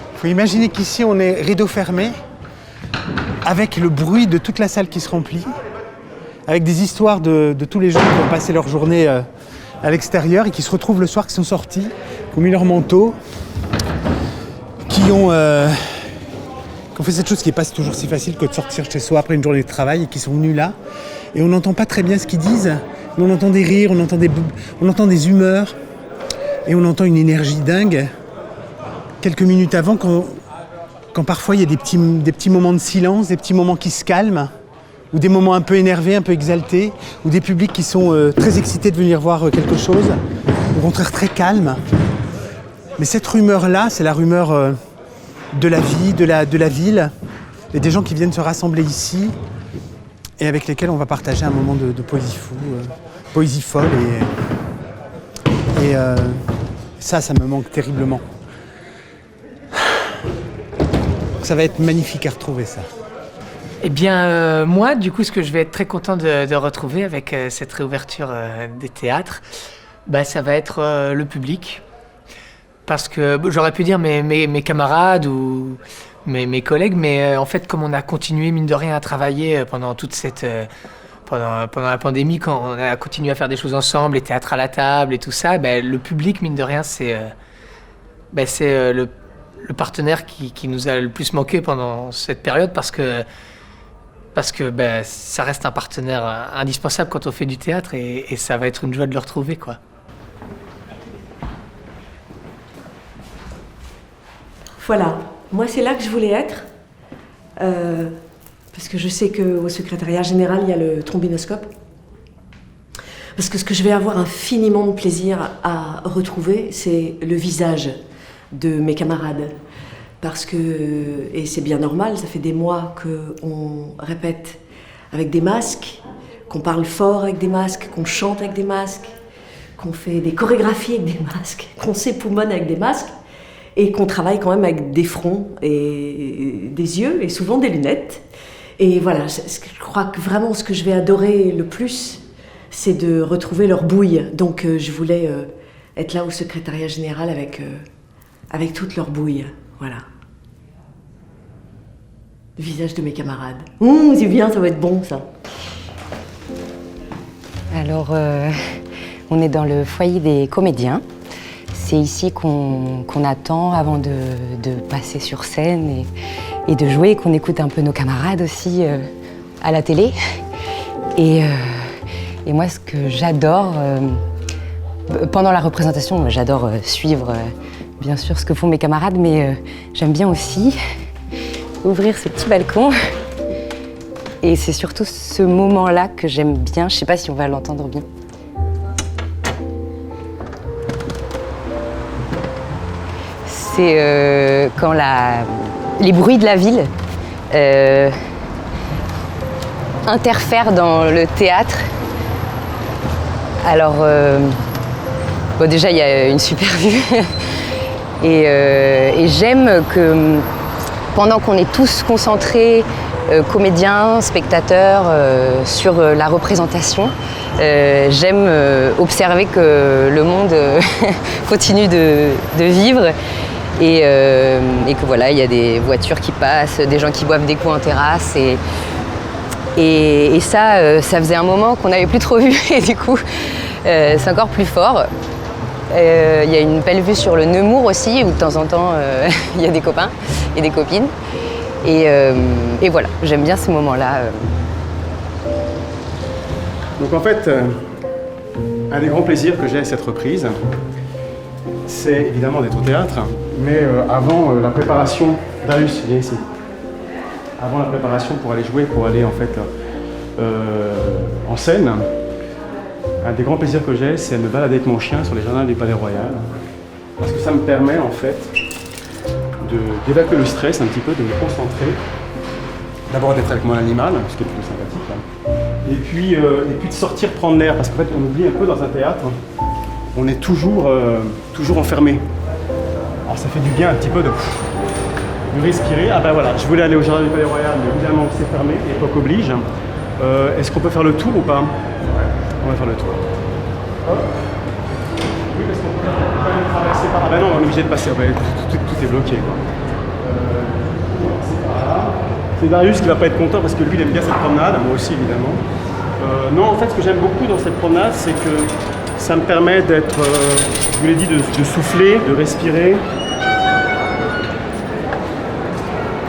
Il faut imaginer qu'ici on est rideau fermé, avec le bruit de toute la salle qui se remplit, avec des histoires de tous les gens qui ont passé leur journée à l'extérieur et qui se retrouvent le soir, qui sont sortis, qui ont mis leur manteau, qui ont fait cette chose qui n'est pas toujours si facile que de sortir chez soi après une journée de travail et qui sont venus là. Et on n'entend pas très bien ce qu'ils disent, mais on entend des rires, on entend des humeurs et on entend une énergie dingue. Quelques minutes avant, quand parfois il y a des petits moments de silence, des petits moments qui se calment, ou des moments un peu énervés, un peu exaltés, ou des publics qui sont très excités de venir voir quelque chose, au contraire très calmes. Mais cette rumeur-là, c'est la rumeur de la vie, de la ville, et des gens qui viennent se rassembler ici, et avec lesquels on va partager un moment de poésie folle, et ça me manque terriblement. Ça va être magnifique à retrouver ça. Eh bien, moi, du coup, ce que je vais être très content de retrouver avec cette réouverture des théâtres, ça va être le public. Parce que j'aurais pu dire mes camarades ou mes collègues, mais en fait, comme on a continué, mine de rien, à travailler pendant toute cette... pendant la pandémie, quand on a continué à faire des choses ensemble, les théâtres à la table et tout ça, le public, mine de rien, c'est le partenaire qui nous a le plus manqué pendant cette période parce que ça reste un partenaire indispensable quand on fait du théâtre et ça va être une joie de le retrouver, quoi. Voilà, moi c'est là que je voulais être parce que je sais qu'au secrétariat général il y a le trombinoscope. Parce que ce que je vais avoir infiniment de plaisir à retrouver, c'est le visage de mes camarades. Parce que, et c'est bien normal, ça fait des mois qu'on répète avec des masques, qu'on parle fort avec des masques, qu'on chante avec des masques, qu'on fait des chorégraphies avec des masques, qu'on s'époumonne avec des masques, et qu'on travaille quand même avec des fronts et des yeux, et souvent des lunettes. Et voilà, je crois que vraiment ce que je vais adorer le plus, c'est de retrouver leur bouille. Donc je voulais être là au secrétariat général avec toute leur bouille, voilà. Le visage de mes camarades. C'est bien, ça va être bon, ça. Alors, on est dans le foyer des comédiens. C'est ici qu'on attend avant de passer sur scène et de jouer, qu'on écoute un peu nos camarades aussi à la télé. Et moi, ce que j'adore, pendant la représentation, j'adore suivre bien sûr ce que font mes camarades, mais j'aime bien aussi ouvrir ce petit balcon. Et c'est surtout ce moment-là que j'aime bien. Je sais pas si on va l'entendre bien. c'est quand les bruits de la ville interfèrent dans le théâtre. Alors, bon, déjà, il y a une super vue. Et j'aime que pendant qu'on est tous concentrés, comédiens, spectateurs, sur la représentation, j'aime observer que le monde continue de vivre et que voilà, il y a des voitures qui passent, des gens qui boivent des coups en terrasse et ça, ça faisait un moment qu'on n'avait plus trop vu et du coup, c'est encore plus fort. Il y a une belle vue sur le Nemours aussi, où de temps en temps, il y a des copains et des copines. Et voilà, j'aime bien ces moments-là. Donc en fait, un des grands plaisirs que j'ai à cette reprise, c'est évidemment d'être au théâtre, mais avant la préparation, Darius, viens ici. Avant la préparation pour aller jouer, pour aller en fait en scène, un des grands plaisirs que j'ai, c'est de me balader avec mon chien sur les jardins du Palais Royal, parce que ça me permet en fait d'évacuer le stress un petit peu, de me concentrer, d'abord d'être avec mon animal, ce qui est plutôt sympathique, hein. Et puis de sortir prendre l'air, parce qu'en fait on oublie un peu dans un théâtre, on est toujours enfermé. Alors ça fait du bien un petit peu de respirer. Ah ben voilà, je voulais aller au jardin du Palais Royal, mais évidemment c'est fermé, l'époque oblige. Est-ce qu'on peut faire le tour ou pas? On va faire le tour. Hop. Oui, parce qu'on peut quand même traverser par là. Ben non, on est obligé de passer. Tout est bloqué, quoi. C'est par là. C'est Darius qui va pas être content parce que lui, il aime bien cette promenade. Moi aussi, évidemment. Non, en fait, ce que j'aime beaucoup dans cette promenade, c'est que ça me permet d'être, je vous l'ai dit, de souffler, de respirer.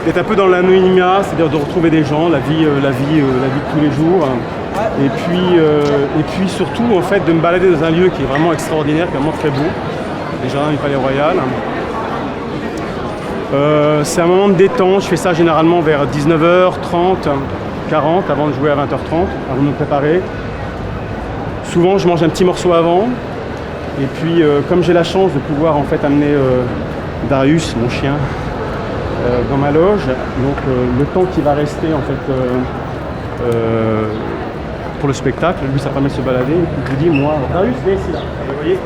D'être un peu dans l'anonymat, c'est-à-dire de retrouver des gens, la vie de tous les jours. Et puis surtout, en fait, de me balader dans un lieu qui est vraiment extraordinaire, qui est vraiment très beau, les jardins du Palais Royal. C'est un moment de détente, je fais ça généralement vers 19h30, 40, avant de jouer à 20h30, avant de me préparer. Souvent, je mange un petit morceau avant. Et puis, comme j'ai la chance de pouvoir en fait amener Darius, mon chien, dans ma loge, donc le temps qui va rester en fait pour le spectacle, lui ça permet de se balader, et puis je vous dis, moi, Darius, viens ici là. Vous voyez,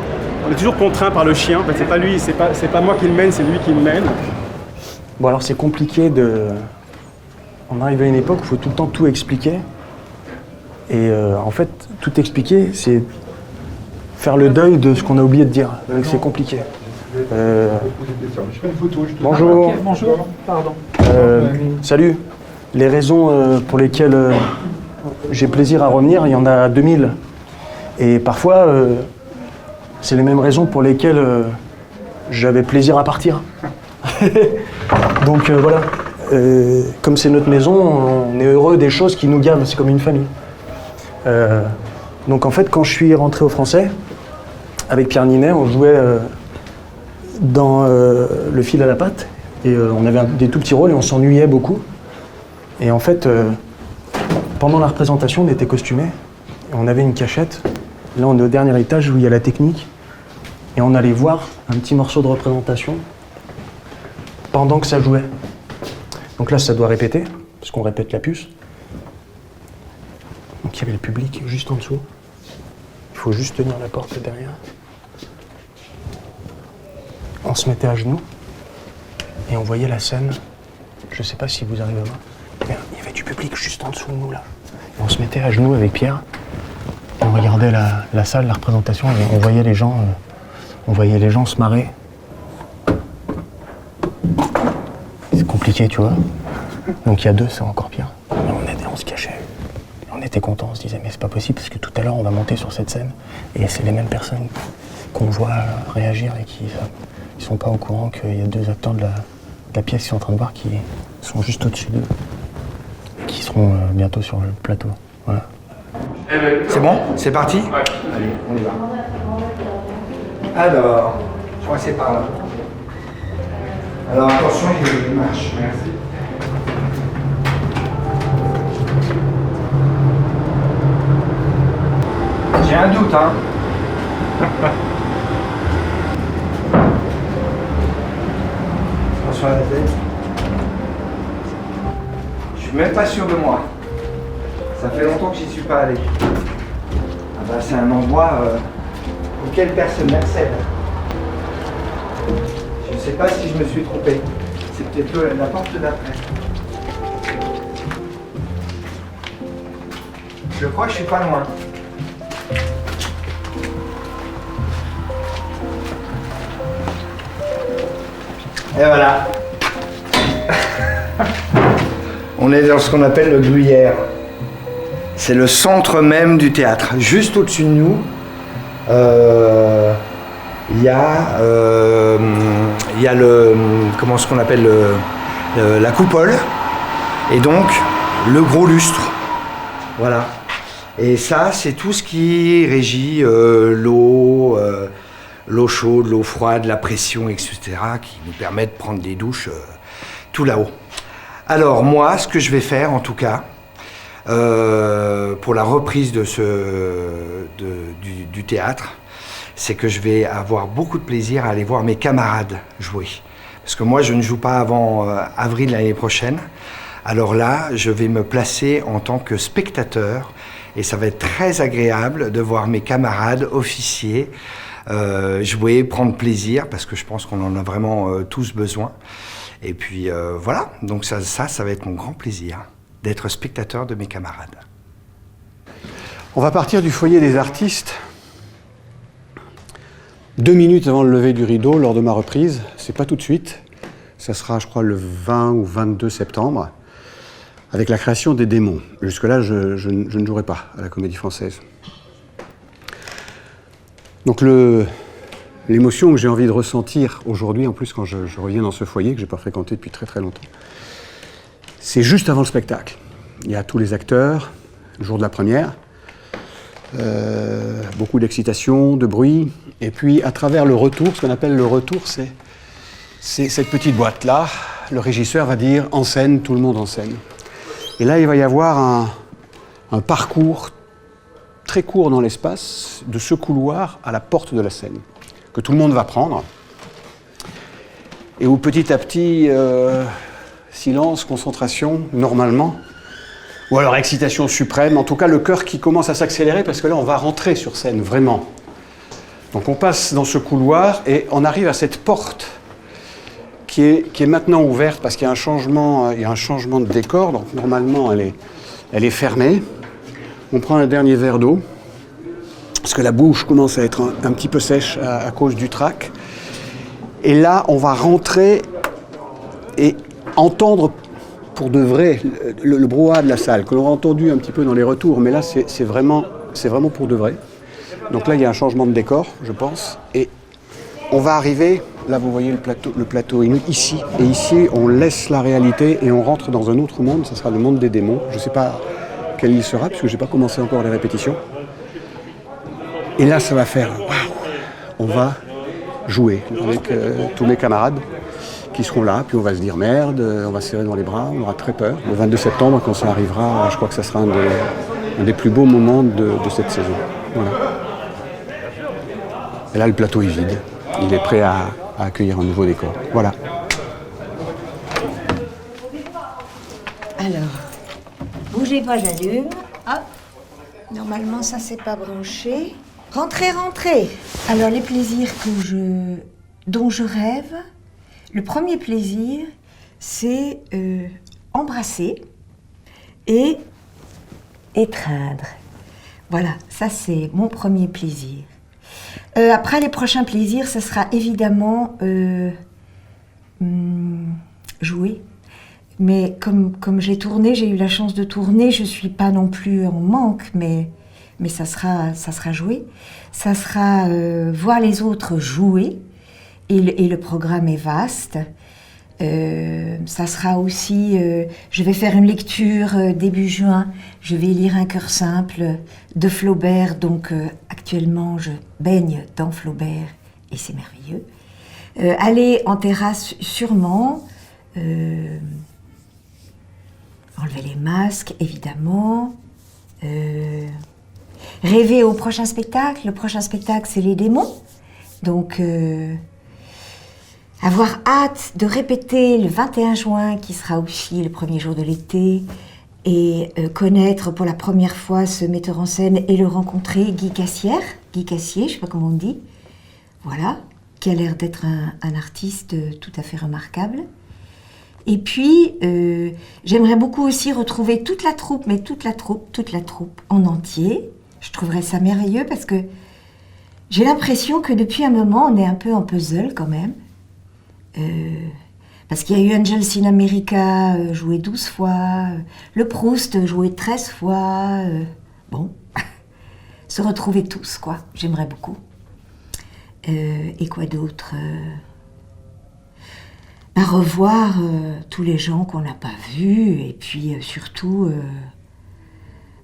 on est toujours contraint par le chien, en fait c'est pas lui, c'est pas moi qui le mène, c'est lui qui me mène. Bon alors c'est compliqué on arrive à une époque où il faut tout le temps tout expliquer, et en fait tout expliquer c'est faire le deuil de ce qu'on a oublié de dire, donc c'est compliqué. Bonjour. Okay, bonjour, pardon. Salut. Les raisons pour lesquelles j'ai plaisir à revenir, il y en a 2000. Et parfois, c'est les mêmes raisons pour lesquelles j'avais plaisir à partir. Donc voilà, comme c'est notre maison, on est heureux des choses qui nous gavent, c'est comme une famille. Donc en fait, quand je suis rentré au Français, avec Pierre Ninet, on jouait dans Le fil à la patte, et on avait des tout petits rôles et on s'ennuyait beaucoup. Et en fait, pendant la représentation, on était costumés, et on avait une cachette. Là, on est au dernier étage où il y a la technique, et on allait voir un petit morceau de représentation pendant que ça jouait. Donc là, ça doit répéter, parce qu'on répète la puce. Donc il y avait le public juste en dessous. Il faut juste tenir la porte derrière. On se mettait à genoux, et on voyait la scène. Je sais pas si vous arrivez à voir. Il y avait du public juste en dessous de nous, là. Et on se mettait à genoux avec Pierre, et on regardait la salle, la représentation, et on voyait les gens se marrer. C'est compliqué, tu vois. Donc il y a deux, c'est encore pire. Mais on se cachait. On était contents, on se disait, mais c'est pas possible, parce que tout à l'heure, on va monter sur cette scène, et c'est les mêmes personnes qu'on voit réagir et qui sont pas au courant qu'il y a deux acteurs de la pièce qui sont en train de voir, qui sont juste au-dessus d'eux, et qui seront bientôt sur le plateau. Voilà. C'est bon? C'est parti? Ouais. Allez, on y va. Alors, je crois que c'est par là. Alors attention, il marche. Merci. J'ai un doute, hein. sur la tête. Je suis même pas sûr de moi. Ça fait longtemps que j'y suis pas allé. Ah bah, c'est un endroit auquel personne n'accède. Je sais pas si je me suis trompé. C'est peut-être la porte d'après. Je crois que je suis pas loin. Et voilà. On est dans ce qu'on appelle le Gruyère. C'est le centre même du théâtre. Juste au-dessus de nous, il y a le, comment ce qu'on appelle la coupole, et donc le gros lustre. Voilà. Et ça, c'est tout ce qui régit l'eau chaude, l'eau froide, la pression, etc., qui nous permet de prendre des douches tout là-haut. Alors moi, ce que je vais faire, en tout cas, pour la reprise de du théâtre, c'est que je vais avoir beaucoup de plaisir à aller voir mes camarades jouer. Parce que moi, je ne joue pas avant avril l'année prochaine. Alors là, je vais me placer en tant que spectateur et ça va être très agréable de voir mes camarades officiers jouer, prendre plaisir, parce que je pense qu'on en a vraiment tous besoin. Et puis voilà, donc ça va être mon grand plaisir d'être spectateur de mes camarades. On va partir du foyer des artistes 2 minutes avant le lever du rideau lors de ma reprise. C'est pas tout de suite. Ça sera, je crois, le 20 ou 22 septembre, avec la création des démons. Jusque-là, je ne jouerai pas à la Comédie Française. Donc l'émotion que j'ai envie de ressentir aujourd'hui, en plus quand je reviens dans ce foyer que je n'ai pas fréquenté depuis très très longtemps, c'est juste avant le spectacle. Il y a tous les acteurs, le jour de la première, beaucoup d'excitation, de bruit, et puis à travers le retour, ce qu'on appelle le retour, c'est cette petite boîte-là, le régisseur va dire « en scène, tout le monde en scène ». Et là, il va y avoir un parcours très court dans l'espace, de ce couloir à la porte de la scène, que tout le monde va prendre, et où petit à petit, silence, concentration, normalement, ou alors excitation suprême, en tout cas le cœur qui commence à s'accélérer, parce que là on va rentrer sur scène, vraiment. Donc on passe dans ce couloir et on arrive à cette porte qui est maintenant ouverte, parce qu'il y a un changement de décor, donc normalement elle est fermée. On prend un dernier verre d'eau, parce que la bouche commence à être un petit peu sèche à cause du trac. Et là, on va rentrer et entendre pour de vrai le brouhaha de la salle, que l'on a entendu un petit peu dans les retours, mais là, c'est vraiment pour de vrai. Donc là, il y a un changement de décor, je pense, et on va arriver, là vous voyez le plateau ici, et ici, on laisse la réalité et on rentre dans un autre monde, ça sera le monde des démons. Je ne sais pas quel il sera, puisque je n'ai pas commencé encore les répétitions. Et là, ça va faire waouh. On va jouer avec tous mes camarades qui seront là, puis on va se dire merde, on va se serrer dans les bras, on aura très peur. Le 22 septembre, quand ça arrivera, je crois que ça sera un des plus beaux moments de cette saison. Voilà. Et là, le plateau est vide. Il est prêt à accueillir un nouveau décor. Voilà. Alors, bougez pas, j'allume. Hop. Normalement, ça, c'est pas branché. Rentrez, rentrez. Alors, les plaisirs dont je rêve, le premier plaisir, c'est embrasser et étreindre. Voilà, ça, c'est mon premier plaisir. Après, les prochains plaisirs, ce sera évidemment jouer. Mais comme j'ai tourné, j'ai eu la chance de tourner, je ne suis pas non plus en manque, mais ça sera jouer. Ça sera voir les autres jouer, et le programme est vaste. Ça sera aussi, je vais faire une lecture début juin, je vais lire Un cœur simple de Flaubert, donc actuellement je baigne dans Flaubert et c'est merveilleux. Aller en terrasse sûrement, enlever les masques évidemment, rêver au prochain spectacle. Le prochain spectacle c'est Les Démons, donc avoir hâte de répéter le 21 juin, qui sera aussi le premier jour de l'été, et connaître pour la première fois ce metteur en scène et le rencontrer, Guy Cassier, je ne sais pas comment on dit, voilà, qui a l'air d'être un artiste tout à fait remarquable. Et puis, j'aimerais beaucoup aussi retrouver toute la troupe en entier. Je trouverais ça merveilleux parce que j'ai l'impression que depuis un moment, on est un peu en puzzle quand même. Parce qu'il y a eu Angels in America joué 12 fois, le Proust joué 13 fois. Bon, se retrouver tous, quoi. J'aimerais beaucoup. Et quoi d'autre revoir tous les gens qu'on n'a pas vus et puis surtout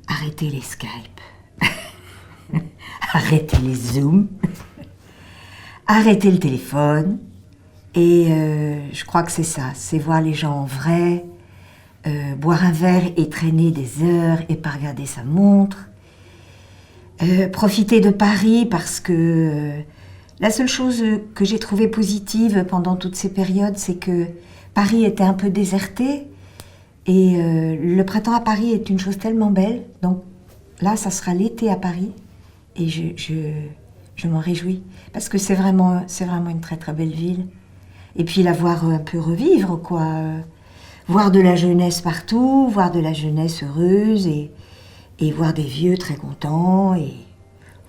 arrêter les Skype, arrêter les Zooms, arrêter le téléphone et je crois que c'est ça, c'est voir les gens en vrai, boire un verre et traîner des heures et pas regarder sa montre, profiter de Paris parce que la seule chose que j'ai trouvée positive pendant toutes ces périodes, c'est que Paris était un peu déserté et le printemps à Paris est une chose tellement belle. Donc là, ça sera l'été à Paris et je m'en réjouis parce que c'est vraiment une très très belle ville. Et puis la voir un peu revivre, quoi. Voir de la jeunesse partout, voir de la jeunesse heureuse et voir des vieux très contents et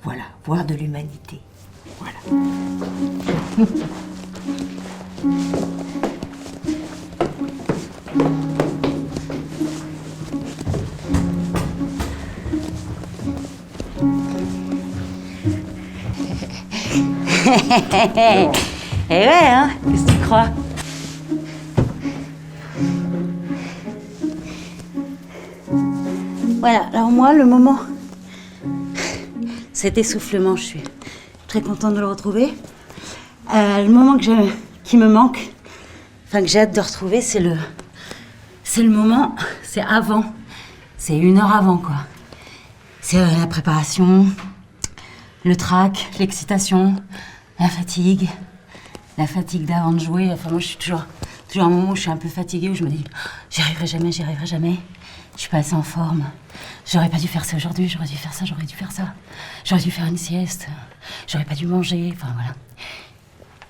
voilà, voir de l'humanité. Voilà. Eh ouais, hein? Qu'est-ce que tu crois? Voilà, alors moi, le moment, cet essoufflement, je suis très contente de le retrouver. Le moment qui me manque, enfin que j'ai hâte de retrouver, c'est le moment, c'est avant, c'est 1 heure avant, quoi. C'est la préparation, le trac, l'excitation, la fatigue d'avant de jouer. Enfin, moi, je suis toujours un moment où je suis un peu fatiguée, où je me dis j'y arriverai jamais. Je suis pas assez en forme. J'aurais pas dû faire ça aujourd'hui, j'aurais dû faire ça. J'aurais dû faire une sieste. J'aurais pas dû manger. Enfin, voilà.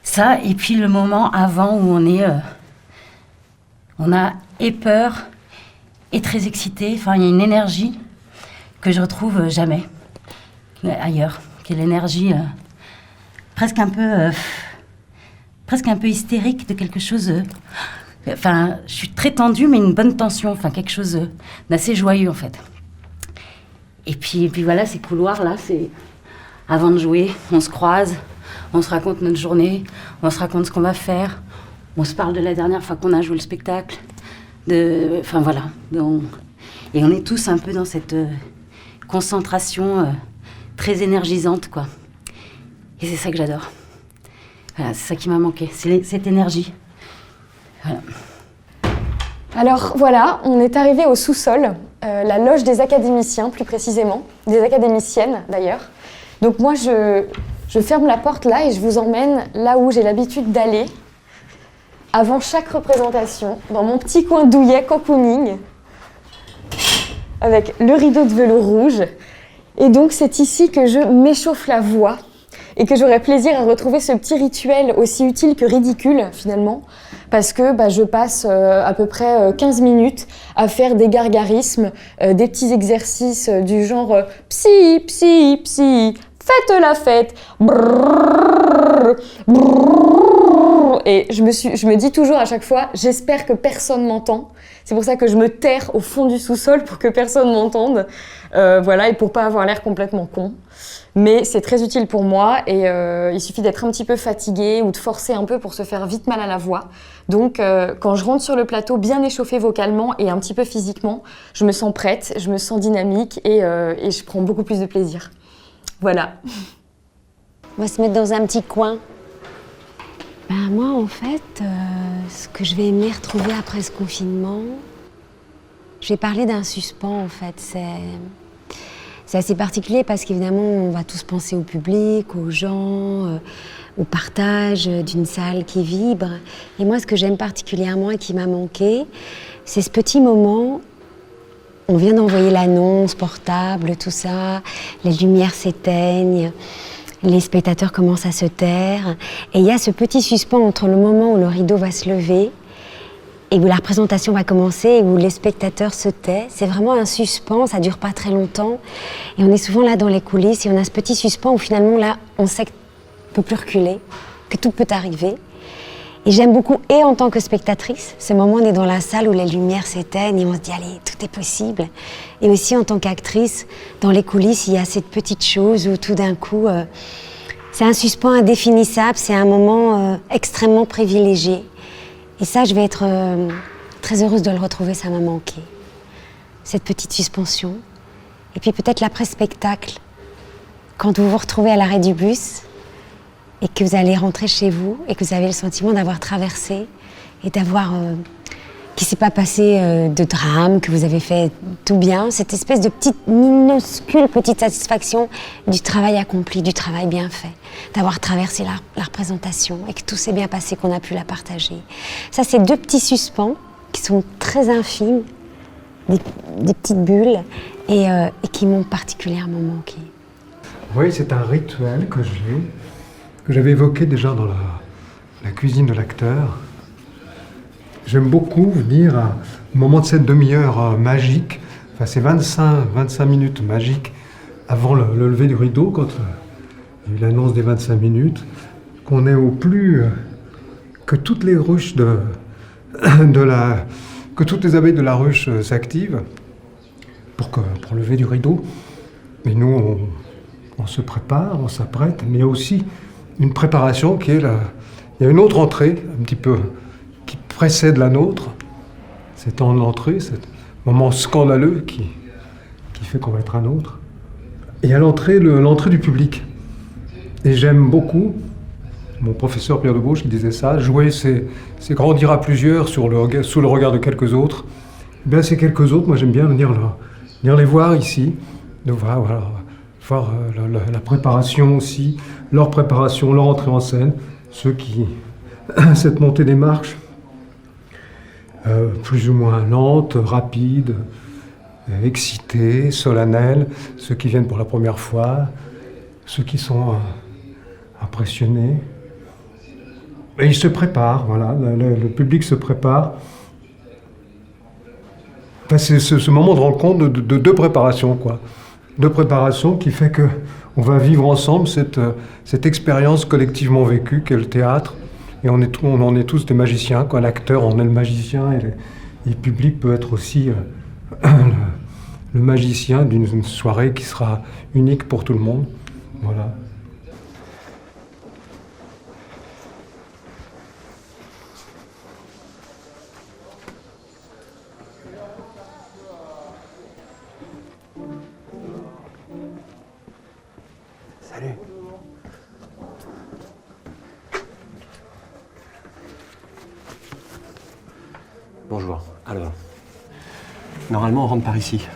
Ça, et puis le moment avant où on a et peur et très excité. Enfin, il y a une énergie que je retrouve jamais ailleurs. Qui est l'énergie presque un peu hystérique de quelque chose. Enfin, je suis très tendue, mais une bonne tension. Enfin, quelque chose d'assez joyeux, en fait. Et puis voilà, ces couloirs-là, c'est... Avant de jouer, on se croise, on se raconte notre journée, on se raconte ce qu'on va faire, on se parle de la dernière fois qu'on a joué le spectacle. Enfin, voilà. Et on est tous un peu dans cette concentration très énergisante, quoi. Et c'est ça que j'adore. Voilà, c'est ça qui m'a manqué, c'est cette énergie. Voilà. Alors voilà, on est arrivé au sous-sol, la loge des académiciens plus précisément, des académiciennes d'ailleurs. Donc moi je ferme la porte là et je vous emmène là où j'ai l'habitude d'aller avant chaque représentation, dans mon petit coin douillet cocooning, avec le rideau de velours rouge. Et donc c'est ici que je m'échauffe la voix et que j'aurai plaisir à retrouver ce petit rituel aussi utile que ridicule finalement, parce que je passe à peu près 15 minutes à faire des gargarismes, des petits exercices du genre psy, psy, psy, faites la fête, brrr, brrr. Et je me dis toujours à chaque fois, j'espère que personne m'entend. C'est pour ça que je me terre au fond du sous-sol pour que personne m'entende, voilà, et pour pas avoir l'air complètement con. Mais c'est très utile pour moi et il suffit d'être un petit peu fatigué ou de forcer un peu pour se faire vite mal à la voix. Donc quand je rentre sur le plateau bien échauffée vocalement et un petit peu physiquement, je me sens prête, je me sens dynamique et je prends beaucoup plus de plaisir. Voilà. On va se mettre dans un petit coin. Moi en fait, ce que je vais aimer retrouver après ce confinement, je vais parler d'un suspens en fait. C'est assez particulier parce qu'évidemment, on va tous penser au public, aux gens, au partage d'une salle qui vibre. Et moi, ce que j'aime particulièrement et qui m'a manqué, c'est ce petit moment. On vient d'envoyer l'annonce, portable, tout ça, les lumières s'éteignent, les spectateurs commencent à se taire. Et il y a ce petit suspens entre le moment où le rideau va se lever et où la représentation va commencer et où les spectateurs se taisent. C'est vraiment un suspens, ça dure pas très longtemps. Et on est souvent là dans les coulisses et on a ce petit suspens où finalement là, on sait qu'on ne peut plus reculer, que tout peut arriver. Et j'aime beaucoup, et en tant que spectatrice, ce moment où on est dans la salle où les lumières s'éteignent et on se dit, allez, tout est possible. Et aussi en tant qu'actrice, dans les coulisses, il y a cette petite chose où tout d'un coup, c'est un suspens indéfinissable, c'est un moment extrêmement privilégié. Et ça, je vais être très heureuse de le retrouver, ça m'a manqué. Cette petite suspension. Et puis peut-être l'après-spectacle, quand vous vous retrouvez à l'arrêt du bus, et que vous allez rentrer chez vous et que vous avez le sentiment d'avoir traversé et d'avoir qu'il ne s'est pas passé de drame, que vous avez fait tout bien, cette espèce de petite, minuscule petite satisfaction du travail accompli, du travail bien fait, d'avoir traversé la représentation et que tout s'est bien passé, qu'on a pu la partager. Ça, c'est 2 petits suspens qui sont très infimes, des petites bulles et qui m'ont particulièrement manqué. Oui, c'est un rituel que j'avais évoqué déjà dans la cuisine de l'acteur. J'aime beaucoup venir au moment de cette demi-heure magique, enfin ces 25 minutes magiques avant le lever du rideau, quand il y a eu l'annonce des 25 minutes, qu'on est au plus... que toutes les ruches que toutes les abeilles de la ruche s'activent pour lever du rideau. Et nous, on se prépare, on s'apprête, mais il y a aussi une préparation qui est il y a une autre entrée, un petit peu, qui précède la nôtre. C'est temps de l'entrée, ce moment scandaleux qui fait qu'on va être un autre. Et il y a l'entrée du public. Et j'aime beaucoup, mon professeur Pierre de Gauche qui disait ça, jouer c'est grandir à plusieurs sous le regard de quelques autres. Et bien ces quelques autres, moi j'aime bien venir les voir ici, de voir, voilà, voir la préparation aussi, leur préparation, leur entrée en scène, cette montée des marches, plus ou moins lente, rapide, excitée, solennelle, ceux qui viennent pour la première fois, ceux qui sont impressionnés. Et ils se préparent, voilà, le public se prépare. Enfin, c'est ce moment de rencontre de 2 préparations, quoi. 2 préparations qui fait qu'on va vivre ensemble cette expérience collectivement vécue qu'est le théâtre. Et on en est tous des magiciens, quoi. L'acteur en est le magicien et le public peut être aussi le magicien d'une soirée qui sera unique pour tout le monde. Voilà. Salut. Bonjour. Alors, normalement on rentre par ici.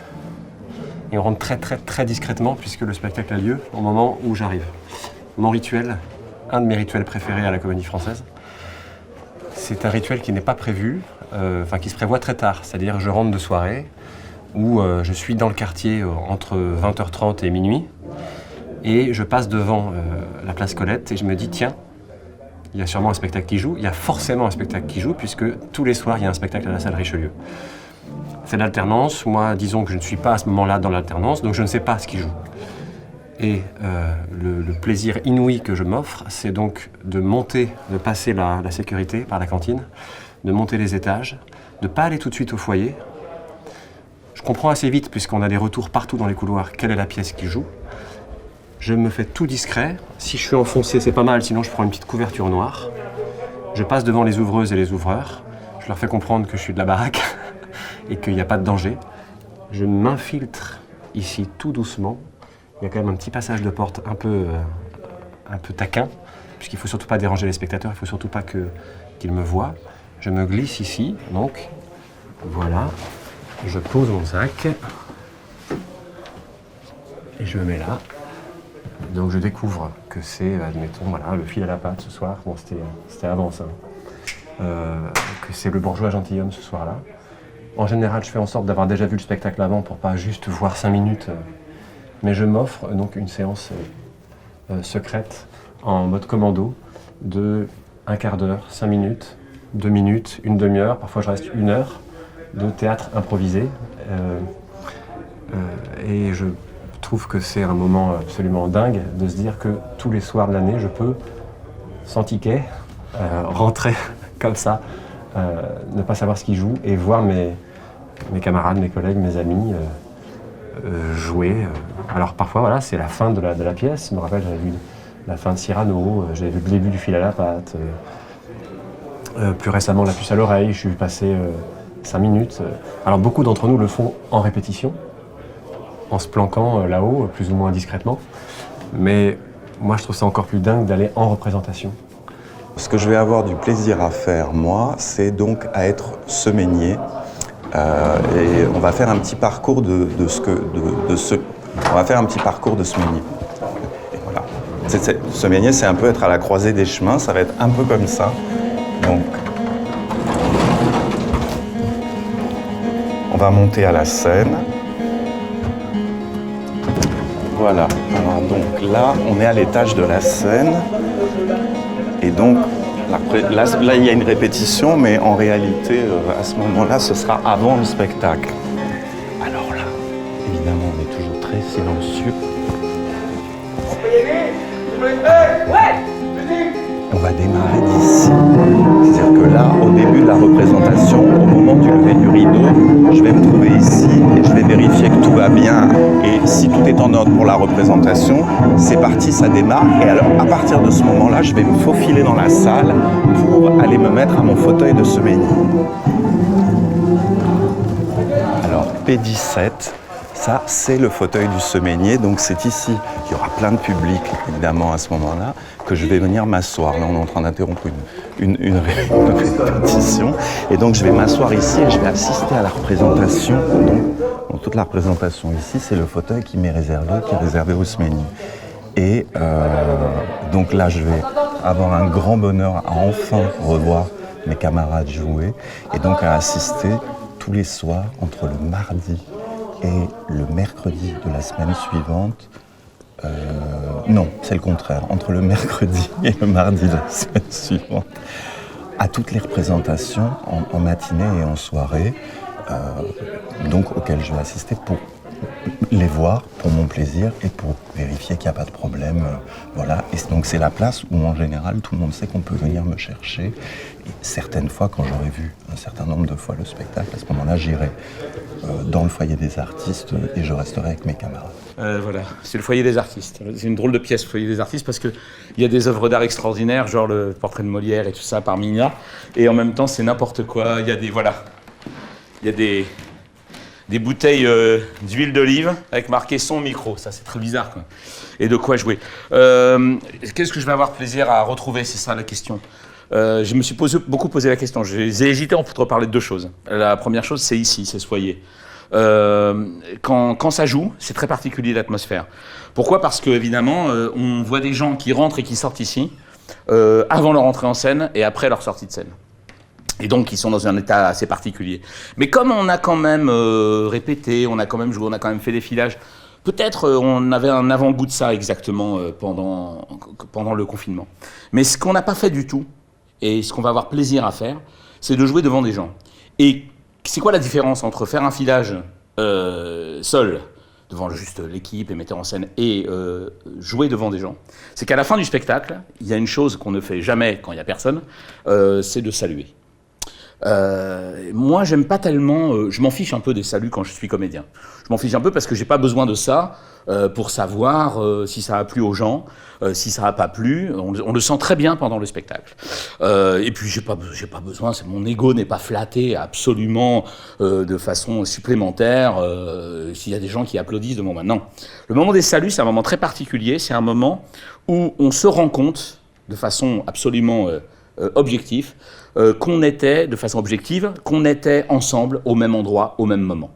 Et on rentre très très très discrètement puisque le spectacle a lieu au moment où j'arrive. Mon rituel, un de mes rituels préférés à la Comédie Française, c'est un rituel qui n'est pas prévu, qui se prévoit très tard. C'est-à-dire je rentre de soirée où je suis dans le quartier entre 20h30 et minuit. Et je passe devant la place Colette et je me dis, tiens, il y a sûrement un spectacle qui joue. Il y a forcément un spectacle qui joue puisque tous les soirs, il y a un spectacle à la salle Richelieu. C'est l'alternance. Moi, disons que je ne suis pas à ce moment-là dans l'alternance, donc je ne sais pas ce qui joue. Et le plaisir inouï que je m'offre, c'est donc de monter, de passer la sécurité par la cantine, de monter les étages, de ne pas aller tout de suite au foyer. Je comprends assez vite, puisqu'on a des retours partout dans les couloirs, quelle est la pièce qui joue. Je me fais tout discret. Si je suis enfoncé, c'est pas mal, sinon je prends une petite couverture noire. Je passe devant les ouvreuses et les ouvreurs. Je leur fais comprendre que je suis de la baraque et qu'il n'y a pas de danger. Je m'infiltre ici tout doucement. Il y a quand même un petit passage de porte un peu taquin, puisqu'il ne faut surtout pas déranger les spectateurs, il ne faut surtout pas qu'ils me voient. Je me glisse ici, donc voilà. Je pose mon sac et je me mets là. Donc je découvre que c'est, admettons, voilà, le fil à la patte ce soir. Bon, c'était avant ça. Que c'est le bourgeois gentilhomme ce soir-là. En général, je fais en sorte d'avoir déjà vu le spectacle avant pour pas juste voir 5 minutes. Mais je m'offre donc une séance secrète en mode commando de 1/4 d'heure, 5 minutes, 2 minutes, une demi-heure, parfois je reste 1 heure de théâtre improvisé. Et je trouve que c'est un moment absolument dingue de se dire que tous les soirs de l'année, je peux, sans ticket, rentrer comme ça, ne pas savoir ce qu'ils jouent et voir mes camarades, mes collègues, mes amis jouer. Alors parfois, voilà, c'est la fin de la pièce. Je me rappelle, j'avais vu la fin de Cyrano, j'avais vu le début du fil à la patte. Plus récemment, la puce à l'oreille, je suis passé 5 minutes. Alors beaucoup d'entre nous le font en répétition, en se planquant là-haut, plus ou moins discrètement. Mais moi, je trouve ça encore plus dingue d'aller en représentation. Ce que je vais avoir du plaisir à faire, moi, c'est donc à être semainier. Et on va faire un petit parcours on va faire un petit parcours de semainier. Et voilà. Semainier, c'est un peu être à la croisée des chemins, ça va être un peu comme ça. Donc, on va monter à la scène. Voilà. Alors donc là, on est à l'étage de la scène. Et donc, là, il y a une répétition, mais en réalité, à ce moment-là, ce sera avant le spectacle. Alors là, évidemment, on est toujours très silencieux. On va démarrer d'ici. C'est-à-dire que là, au début de la représentation, au moment du lever du rideau, je vais me trouver ici et je vais vérifier que tout va bien. Et si tout est en ordre pour la représentation, c'est parti, ça démarre. Et alors, à partir de ce moment-là, je vais me faufiler dans la salle pour aller me mettre à mon fauteuil de semainier. Alors, P17. Ça, c'est le fauteuil du semainier, donc c'est ici. Il y aura plein de public, évidemment, à ce moment-là, que je vais venir m'asseoir. Là, on est en train d'interrompre une répétition. Et donc, je vais m'asseoir ici et je vais assister à la représentation. Donc toute la représentation ici, c'est le fauteuil qui m'est réservé, qui est réservé au semainier. Et donc là, je vais avoir un grand bonheur à enfin revoir mes camarades jouer et donc à assister tous les soirs entre le mardi et le mercredi de la semaine suivante, non, c'est le contraire, entre le mercredi et le mardi de la semaine suivante, à toutes les représentations en matinée et en soirée, donc auxquelles je vais assister pour les voir, pour mon plaisir et pour vérifier qu'il n'y a pas de problème. Voilà. Et donc c'est la place où en général tout le monde sait qu'on peut venir me chercher. Et certaines fois, quand j'aurai vu un certain nombre de fois le spectacle, à ce moment-là, j'irai dans le foyer des artistes et je resterai avec mes camarades. Voilà, c'est le foyer des artistes. C'est une drôle de pièce, le foyer des artistes, parce qu'il y a des œuvres d'art extraordinaires, genre le portrait de Molière et tout ça par Mignard, et en même temps c'est n'importe quoi. Il y a des bouteilles d'huile d'olive avec marqué son micro, ça c'est très bizarre quoi. Et de quoi jouer. Qu'est-ce que je vais avoir plaisir à retrouver, c'est ça la question. Je me suis beaucoup posé la question, j'ai hésité entre parler de deux choses. La première chose c'est ici, c'est ce foyer. Quand ça joue, c'est très particulier l'atmosphère. Pourquoi ? Parce que évidemment, on voit des gens qui rentrent et qui sortent ici avant leur entrée en scène et après leur sortie de scène. Et donc, ils sont dans un état assez particulier. Mais comme on a quand même répété, on a quand même joué, on a quand même fait des filages, peut-être on avait un avant-goût de ça exactement pendant le confinement. Mais ce qu'on n'a pas fait du tout, et ce qu'on va avoir plaisir à faire, c'est de jouer devant des gens. Et c'est quoi la différence entre faire un filage seul, devant juste l'équipe et metteur en scène, et jouer devant des gens? C'est qu'à la fin du spectacle, il y a une chose qu'on ne fait jamais quand il n'y a personne, c'est de saluer. Moi, j'aime pas tellement. Je m'en fiche un peu des saluts quand je suis comédien. Je m'en fiche un peu parce que j'ai pas besoin de ça pour savoir si ça a plu aux gens, si ça a pas plu. On le sent très bien pendant le spectacle. Et puis j'ai pas besoin. Mon ego n'est pas flatté absolument de façon supplémentaire. S'il y a des gens qui applaudissent de mon moment, non. Le moment des saluts, c'est un moment très particulier. C'est un moment où on se rend compte de façon absolument objective. Qu'on était, de façon objective, qu'on était ensemble au même endroit, au même moment.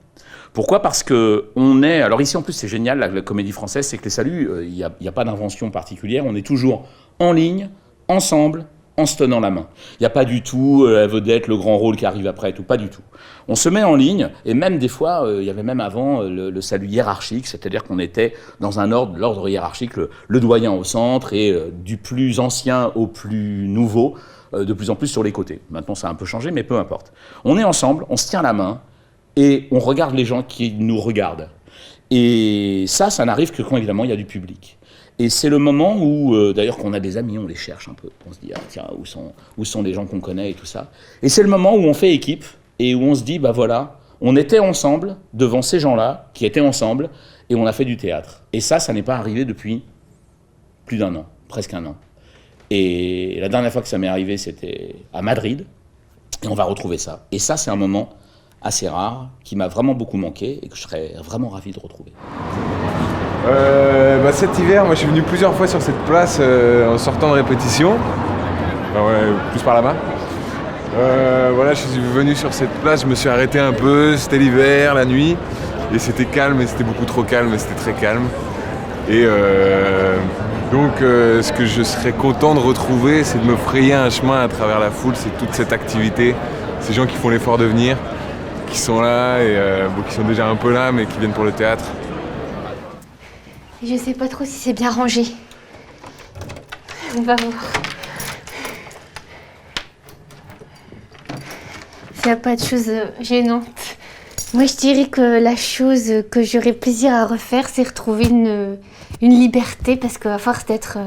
Pourquoi? Parce que on est... Alors ici, en plus, c'est génial, la comédie française, c'est que les saluts, il n'y a pas d'invention particulière. On est toujours en ligne, ensemble, en se tenant la main. Il n'y a pas du tout la vedette, le grand rôle qui arrive après, tout, pas du tout. On se met en ligne, et même des fois, il y avait même avant le salut hiérarchique, c'est-à-dire qu'on était dans un ordre, l'ordre hiérarchique, le doyen au centre, et du plus ancien au plus nouveau, de plus en plus sur les côtés. Maintenant, ça a un peu changé, mais peu importe. On est ensemble, on se tient la main, et on regarde les gens qui nous regardent. Et ça n'arrive que quand, évidemment, il y a du public. Et c'est le moment où, d'ailleurs, quand on a des amis, on les cherche un peu. On se dit, ah, tiens, où sont les gens qu'on connaît et tout ça. Et c'est le moment où on fait équipe et où on se dit, bah voilà, on était ensemble devant ces gens-là qui étaient ensemble et on a fait du théâtre. Et ça n'est pas arrivé depuis plus d'1 an, presque 1 an. Et la dernière fois que ça m'est arrivé, c'était à Madrid. Et on va retrouver ça. Et ça, c'est un moment assez rare qui m'a vraiment beaucoup manqué et que je serais vraiment ravi de retrouver. Cet hiver, moi je suis venu plusieurs fois sur cette place en sortant de répétition. Plus par là-bas. Je suis venu sur cette place, je me suis arrêté un peu, c'était l'hiver, la nuit, et c'était calme, et c'était beaucoup trop calme, et c'était très calme. Et ce que je serais content de retrouver, c'est de me frayer un chemin à travers la foule, c'est toute cette activité, ces gens qui font l'effort de venir, qui sont là, et qui sont déjà un peu là, mais qui viennent pour le théâtre. Je sais pas trop si c'est bien rangé. On va voir. S'il n'y a pas de choses gênantes. Moi, je dirais que la chose que j'aurais plaisir à refaire, c'est retrouver une liberté, parce qu'à force d'être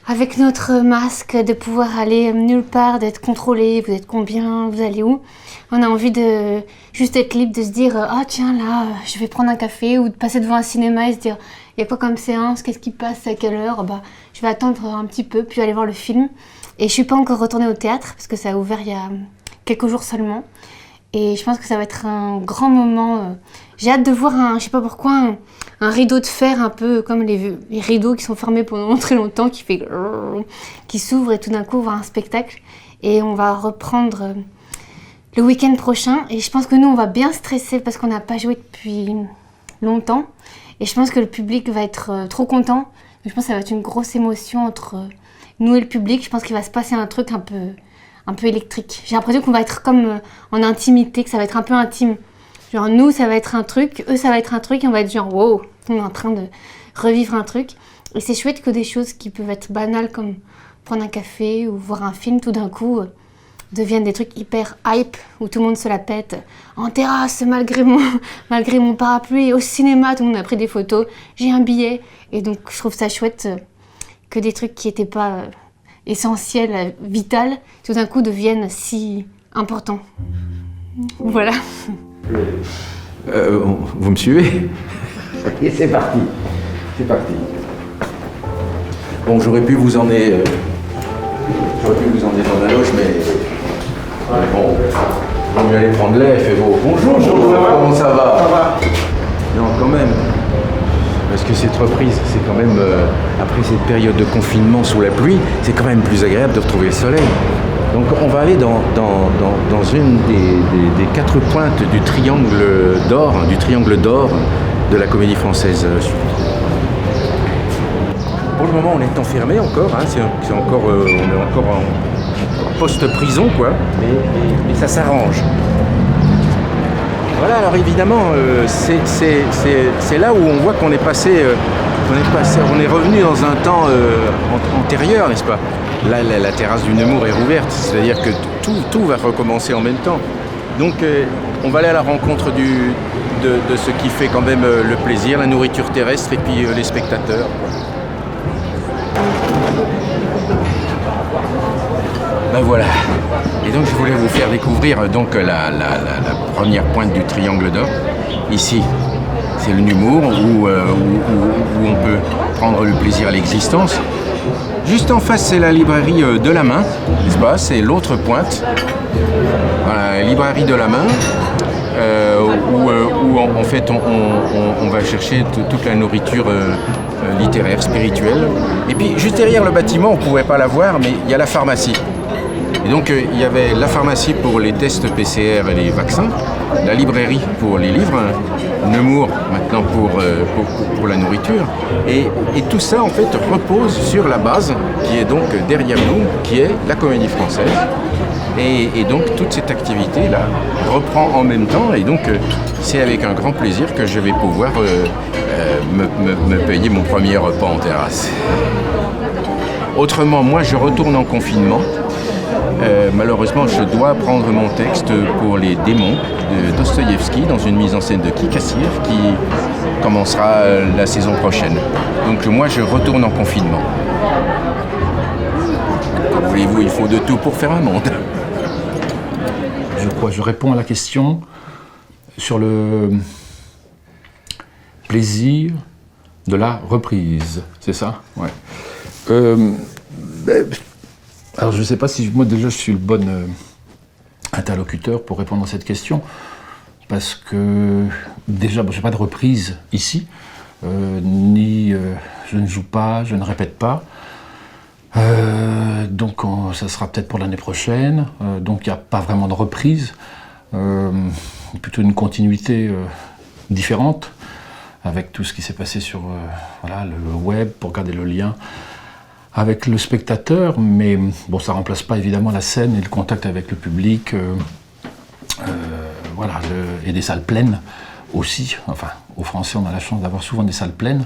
avec notre masque, de pouvoir aller nulle part, d'être contrôlé, vous êtes combien, vous allez où, on a envie de juste être libre, de se dire ah tiens là, je vais prendre un café, ou de passer devant un cinéma et se dire il y a quoi comme séance, qu'est-ce qui passe, à quelle heure, je vais attendre un petit peu, puis aller voir le film. Et je suis pas encore retournée au théâtre, parce que ça a ouvert il y a quelques jours seulement. Et je pense que ça va être un grand moment. J'ai hâte de voir, je sais pas pourquoi, un rideau de fer, un peu comme les rideaux qui sont fermés pendant très longtemps, qui s'ouvre et tout d'un coup voir un spectacle. Et on va reprendre le week-end prochain. Et je pense que nous, on va bien stresser parce qu'on n'a pas joué depuis longtemps. Et je pense que le public va être trop content. Je pense que ça va être une grosse émotion entre nous et le public. Je pense qu'il va se passer un truc un peu électrique. J'ai l'impression qu'on va être comme en intimité, que ça va être un peu intime. Genre nous, ça va être un truc, eux, ça va être un truc, et on va être genre wow, on est en train de revivre un truc. Et c'est chouette que des choses qui peuvent être banales, comme prendre un café ou voir un film, tout d'un coup deviennent des trucs hyper hype, où tout le monde se la pète. En terrasse, malgré mon parapluie, au cinéma, tout le monde a pris des photos, j'ai un billet. Et donc je trouve ça chouette que des trucs qui n'étaient pas essentiels, vital, tout d'un coup deviennent si importants. Voilà. Vous me suivez? Et c'est parti. C'est parti. Bon, j'aurais pu vous emmener dans la loge, mais bon, vaut mieux aller prendre l'air, fait beau. Bonjour, comment ça va? Ça va. Non, quand même. Parce que cette reprise, c'est quand même, après cette période de confinement sous la pluie, c'est quand même plus agréable de retrouver le soleil. Donc on va aller dans une des 4 pointes du triangle d'or de la Comédie Française. Pour le moment, on est enfermé encore, hein, on est encore en post-prison, quoi, mais ça s'arrange. Voilà, alors évidemment, c'est là où on voit qu'on est passé, on est revenu dans un temps antérieur, n'est-ce pas? Là, la terrasse du Nemours est rouverte, c'est-à-dire que tout va recommencer en même temps. Donc, on va aller à la rencontre de ce qui fait quand même le plaisir, la nourriture terrestre et puis les spectateurs. Ben voilà. Et donc, je voulais vous faire découvrir donc la première pointe du triangle d'or. Ici, c'est le Nemours où on peut prendre le plaisir à l'existence. Juste en face, c'est la librairie de la Main, n'est-ce pas? C'est l'autre pointe. Voilà, la librairie de la Main, où en fait on va chercher toute la nourriture littéraire, spirituelle. Et puis juste derrière le bâtiment, on ne pouvait pas la voir, mais il y a la pharmacie. Et donc il y avait la pharmacie pour les tests PCR et les vaccins, la librairie pour les livres, Nemours maintenant pour la nourriture. Et tout ça en fait repose sur la base qui est donc derrière nous, qui est la Comédie Française. Et donc toute cette activité-là reprend en même temps, et donc c'est avec un grand plaisir que je vais pouvoir me payer mon premier repas en terrasse. Autrement, moi je retourne en confinement. Malheureusement, je dois prendre mon texte pour Les Démons de Dostoïevski dans une mise en scène de Kikassir qui commencera la saison prochaine. Donc moi je retourne en confinement. Comme voulez-vous, il faut de tout pour faire un monde. Je réponds à la question sur le plaisir de la reprise, c'est ça? Ouais. Alors je ne sais pas si moi déjà je suis le bon interlocuteur pour répondre à cette question, parce que déjà je n'ai pas de reprise ici, je ne joue pas, je ne répète pas. Donc ça sera peut-être pour l'année prochaine, donc il n'y a pas vraiment de reprise, plutôt une continuité différente avec tout ce qui s'est passé sur voilà, le web, pour garder le lien avec le spectateur, mais bon, ça ne remplace pas évidemment la scène et le contact avec le public, voilà, et des salles pleines aussi. Enfin, aux Français, on a la chance d'avoir souvent des salles pleines.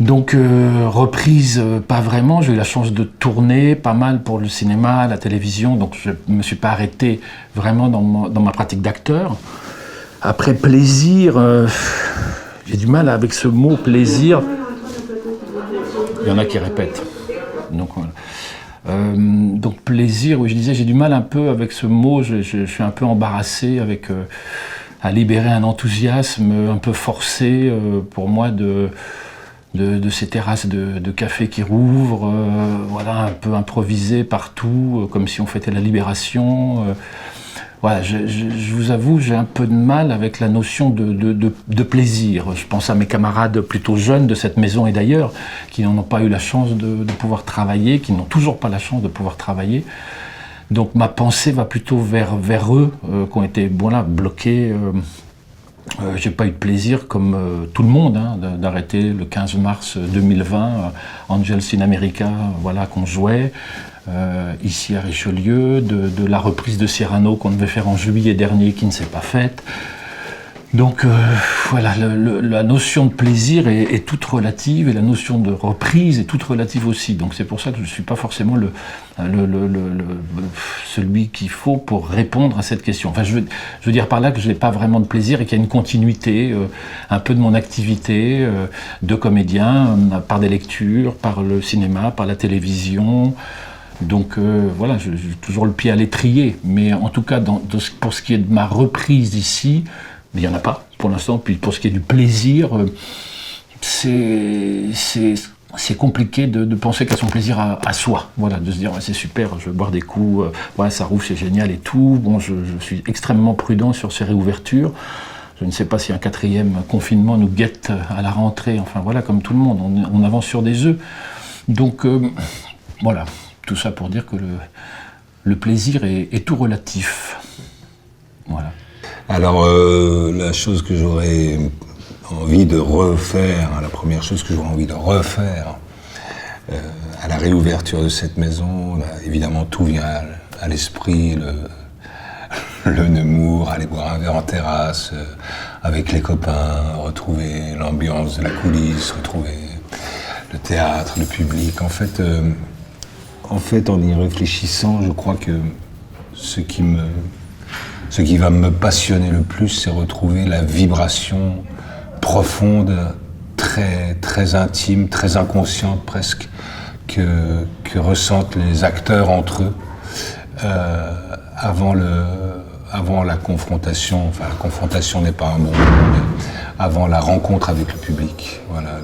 Donc, reprise, pas vraiment. J'ai eu la chance de tourner pas mal pour le cinéma, la télévision, donc je ne me suis pas arrêté vraiment dans ma pratique d'acteur. Après, plaisir, j'ai du mal avec ce mot plaisir. Il y en a qui répètent. Donc, voilà. Donc plaisir, oui, je disais, j'ai du mal un peu avec ce mot, je suis un peu embarrassé avec, à libérer un enthousiasme un peu forcé pour moi de ces terrasses de café qui rouvrent, voilà, un peu improvisées partout, comme si on fêtait la libération. Voilà, je vous avoue, j'ai un peu de mal avec la notion de plaisir. Je pense à mes camarades plutôt jeunes de cette maison et d'ailleurs, qui n'en ont pas eu la chance de pouvoir travailler, qui n'ont toujours pas la chance de pouvoir travailler. Donc ma pensée va plutôt vers eux, qui ont été bloqués. J'ai pas eu de plaisir, comme tout le monde, hein, d'arrêter le 15 mars 2020, Angels in America, voilà, qu'on jouait. Ici à Richelieu, de la reprise de Cyrano qu'on devait faire en juillet dernier qui ne s'est pas faite. Donc voilà, la notion de plaisir est toute relative et la notion de reprise est toute relative aussi. Donc c'est pour ça que je ne suis pas forcément celui qu'il faut pour répondre à cette question. Enfin, je veux dire par là que je n'ai pas vraiment de plaisir et qu'il y a une continuité un peu de mon activité de comédien, par des lectures, par le cinéma, par la télévision. Donc voilà, j'ai toujours le pied à l'étrier, mais en tout cas, pour ce qui est de ma reprise ici, il n'y en a pas pour l'instant. Puis pour ce qui est du plaisir, c'est compliqué de penser qu'à son plaisir à soi. Voilà, de se dire ouais, c'est super, je vais boire des coups, ouais, ça rouvre, c'est génial et tout. Bon, je suis extrêmement prudent sur ces réouvertures. Je ne sais pas si un 4e confinement nous guette à la rentrée. Enfin voilà, comme tout le monde, on avance sur des œufs. Donc voilà. Tout ça pour dire que le plaisir est tout relatif. Voilà. Alors, la chose que j'aurais envie de refaire, la première chose que j'aurais envie de refaire à la réouverture de cette maison, là, évidemment, tout vient à l'esprit, le Nemours, aller boire un verre en terrasse avec les copains, retrouver l'ambiance de la coulisse, retrouver le théâtre, le public. En fait, en y réfléchissant, je crois que ce qui va me passionner le plus, c'est retrouver la vibration profonde, très, très intime, très inconsciente presque, que ressentent les acteurs entre eux avant la confrontation. Enfin, la confrontation n'est pas un bon mot, mais avant la rencontre avec le public. Voilà.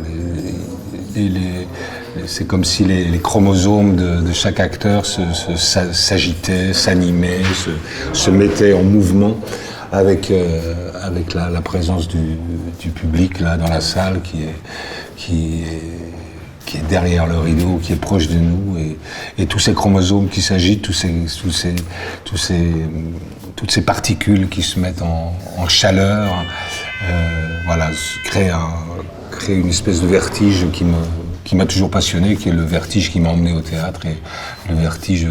C'est comme si les chromosomes de chaque acteur s'agitaient, s'animaient, se mettaient en mouvement avec la présence du public là dans la salle qui est derrière le rideau, qui est proche de nous, et tous ces chromosomes qui s'agitent, toutes ces particules qui se mettent en chaleur, Voilà, créer une espèce de vertige qui m'a toujours passionné, qui est le vertige qui m'a emmené au théâtre et le vertige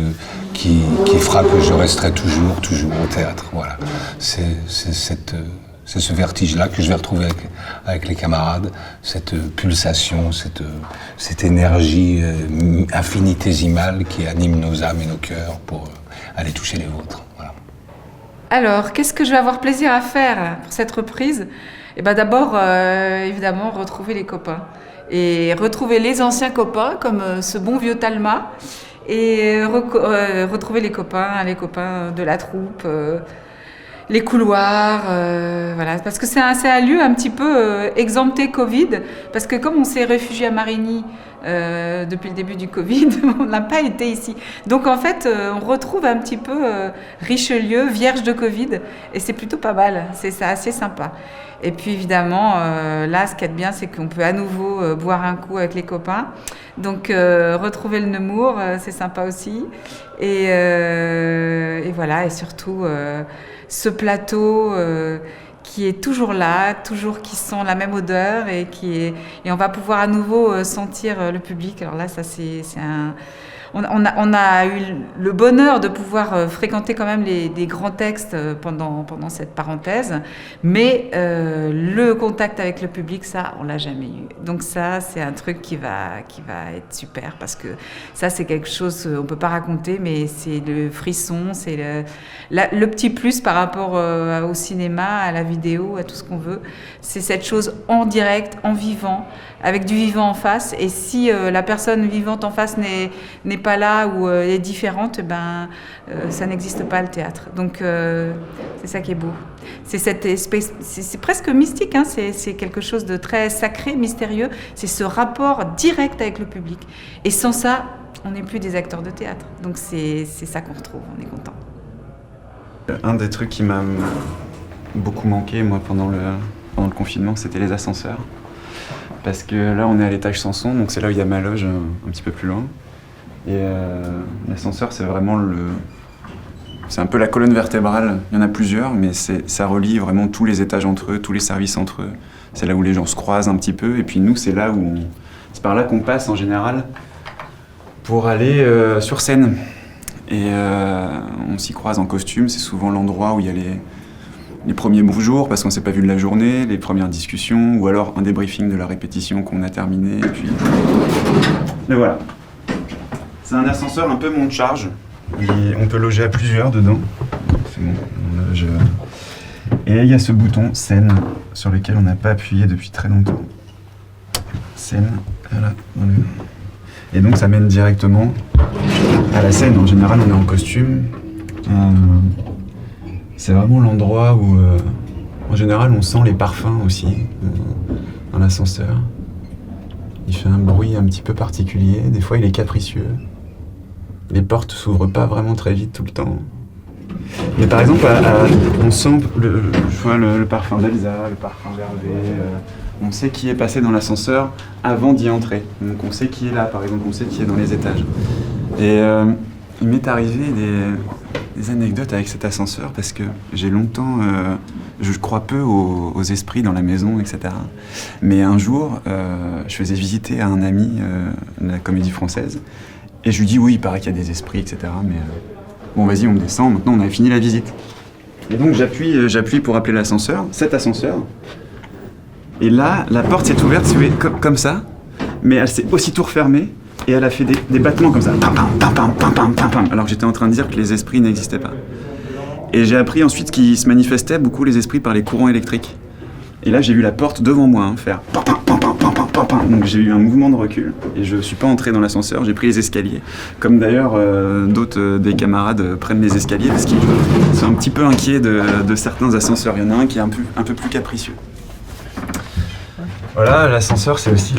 qui fera que je resterai toujours au théâtre. Voilà, c'est ce vertige-là que je vais retrouver avec les camarades, cette pulsation, cette énergie infinitésimale qui anime nos âmes et nos cœurs pour aller toucher les vôtres. Voilà. Alors, qu'est-ce que je vais avoir plaisir à faire pour cette reprise ? Eh ben d'abord, évidemment, retrouver les copains. Et retrouver les anciens copains, comme ce bon vieux Talma. Et retrouver les copains de la troupe, les couloirs, voilà. Parce que c'est un lieu un petit peu exempté Covid. Parce que comme on s'est réfugié à Marigny depuis le début du Covid, on n'a pas été ici. Donc en fait, on retrouve un petit peu Richelieu, vierge de Covid. Et c'est plutôt pas mal, c'est assez sympa. Et puis évidemment, là, ce qu'il y a de bien, c'est qu'on peut à nouveau boire un coup avec les copains. Donc retrouver le Nemours, c'est sympa aussi. Et voilà, et surtout ce plateau qui est toujours là, toujours qui sent la même odeur et on va pouvoir à nouveau sentir le public. Alors là, ça c'est un... On a eu le bonheur de pouvoir fréquenter quand même des grands textes pendant cette parenthèse, mais le contact avec le public, ça, on l'a jamais eu. Donc ça, c'est un truc qui va être super, parce que ça, c'est quelque chose on peut pas raconter, mais c'est le frisson, c'est le petit plus par rapport au cinéma, à la vidéo, à tout ce qu'on veut. C'est cette chose en direct, en vivant, avec du vivant en face. Et si la personne vivante en face n'est pas là ou est différente, ça n'existe pas, le théâtre. Donc c'est ça qui est beau. C'est cette espèce, c'est presque mystique, hein, c'est quelque chose de très sacré, mystérieux. C'est ce rapport direct avec le public. Et sans ça, on n'est plus des acteurs de théâtre. Donc c'est ça qu'on retrouve, on est content. Un des trucs qui m'a beaucoup manqué, moi, pendant le confinement, c'était les ascenseurs. Parce que là, on est à l'étage Sanson, donc c'est là où il y a ma loge, un petit peu plus loin. Et l'ascenseur, c'est vraiment c'est un peu la colonne vertébrale. Il y en a plusieurs, mais ça relie vraiment tous les étages entre eux, tous les services entre eux. C'est là où les gens se croisent un petit peu. Et puis nous, c'est c'est par là qu'on passe en général pour aller sur scène. Et on s'y croise en costume. C'est souvent l'endroit où il y a les premiers bonjours, parce qu'on ne s'est pas vu de la journée, les premières discussions, ou alors un débriefing de la répétition qu'on a terminée, et puis... Et voilà. C'est un ascenseur un peu monte-charge, et on peut loger à plusieurs dedans. C'est bon, on loge... Et il y a ce bouton, scène, sur lequel on n'a pas appuyé depuis très longtemps. Scène, voilà. Et donc ça mène directement à la scène. En général, on est en costume. C'est vraiment l'endroit où, en général, on sent les parfums aussi, dans l'ascenseur. Il fait un bruit un petit peu particulier, des fois il est capricieux. Les portes s'ouvrent pas vraiment très vite tout le temps. Mais par exemple, on sent le parfum d'Elsa, le parfum d'Hervé, on sait qui est passé dans l'ascenseur avant d'y entrer. Donc on sait qui est là, par exemple, on sait qui est dans les étages. Et il m'est arrivé des anecdotes avec cet ascenseur parce que j'ai longtemps, je crois peu aux esprits dans la maison, etc. Mais un jour, je faisais visiter à un ami la Comédie Française et je lui dis oui, il paraît qu'il y a des esprits, etc. Mais bon, vas-y, on descend. Maintenant, on a fini la visite. Et donc j'appuie pour appeler l'ascenseur, cet ascenseur. Et là, la porte s'est ouverte, comme ça, mais elle s'est aussitôt refermée. Et elle a fait des battements comme ça, pam, pam, pam, pam, pam, pam, pam, pam, alors que j'étais en train de dire que les esprits n'existaient pas. Et j'ai appris ensuite qu'ils se manifestaient beaucoup, les esprits, par les courants électriques. Et là, j'ai vu la porte devant moi faire pam, pam, pam, pam, pam, pam, pam. Donc j'ai eu un mouvement de recul et je suis pas entré dans l'ascenseur, j'ai pris les escaliers. Comme d'ailleurs d'autres des camarades prennent les escaliers parce qu'ils sont un petit peu inquiets de certains ascenseurs. Il y en a un qui est un peu plus capricieux. Voilà, l'ascenseur, c'est aussi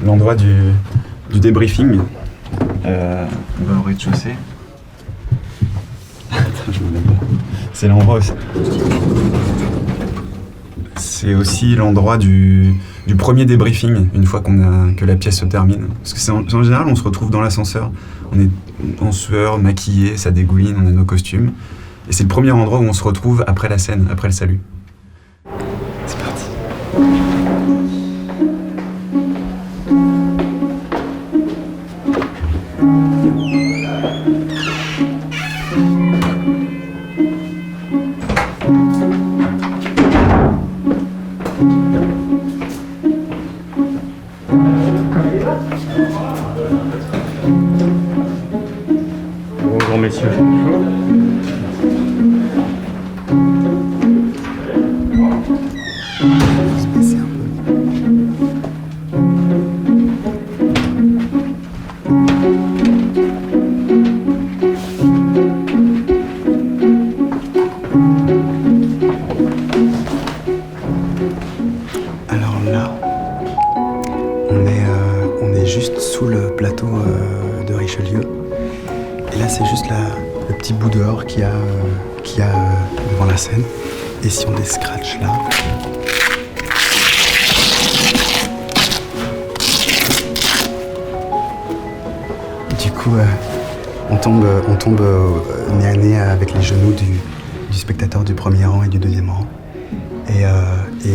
l'endroit du débriefing. On va au rez-de-chaussée. C'est l'endroit aussi. C'est aussi l'endroit du premier débriefing, une fois que la pièce se termine. Parce que en général, on se retrouve dans l'ascenseur, on est en sueur, maquillé, ça dégouline, on a nos costumes. Et c'est le premier endroit où on se retrouve après la scène, après le salut. Bonjour messieurs. Alors là, on est juste sous le plateau de Richelieu. Et là, c'est juste le petit bout dehors qu'il y a devant la Seine. Et si on des scratchs là... Du coup, on tombe nez à nez avec les genoux du spectateur du premier rang et du deuxième rang. Et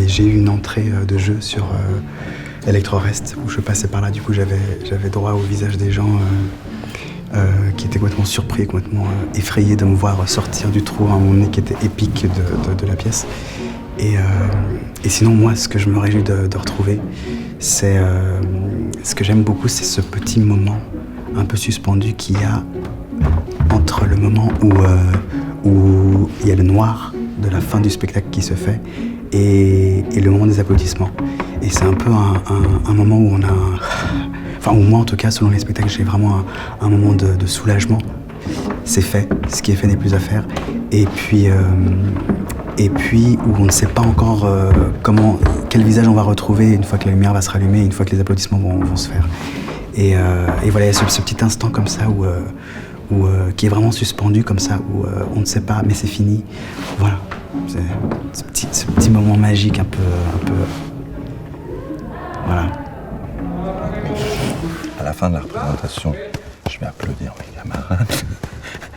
j'ai eu une entrée de jeu sur Electro-Rest, où je passais par là. Du coup, j'avais droit au visage des gens qui étaient complètement surpris, complètement effrayés de me voir sortir du trou à un moment donné qui était épique de la pièce. Et sinon, moi, ce que je me réjouis de retrouver, c'est... ce que j'aime beaucoup, c'est ce petit moment un peu suspendu qu'il y a entre le moment où il y a le noir de la fin du spectacle qui se fait et le moment des applaudissements. Et c'est un peu un moment où on a... Enfin, ou moi en tout cas, selon les spectacles, j'ai vraiment un moment de soulagement. C'est fait, ce qui est fait n'est plus à faire. Et puis où on ne sait pas encore quel visage on va retrouver une fois que la lumière va se rallumer, une fois que les applaudissements vont se faire. Et voilà, il y a ce petit instant comme ça qui est vraiment suspendu comme ça, où on ne sait pas, mais c'est fini. Voilà, c'est ce petit moment magique un peu... Voilà. À la fin de la représentation, je vais applaudir mes camarades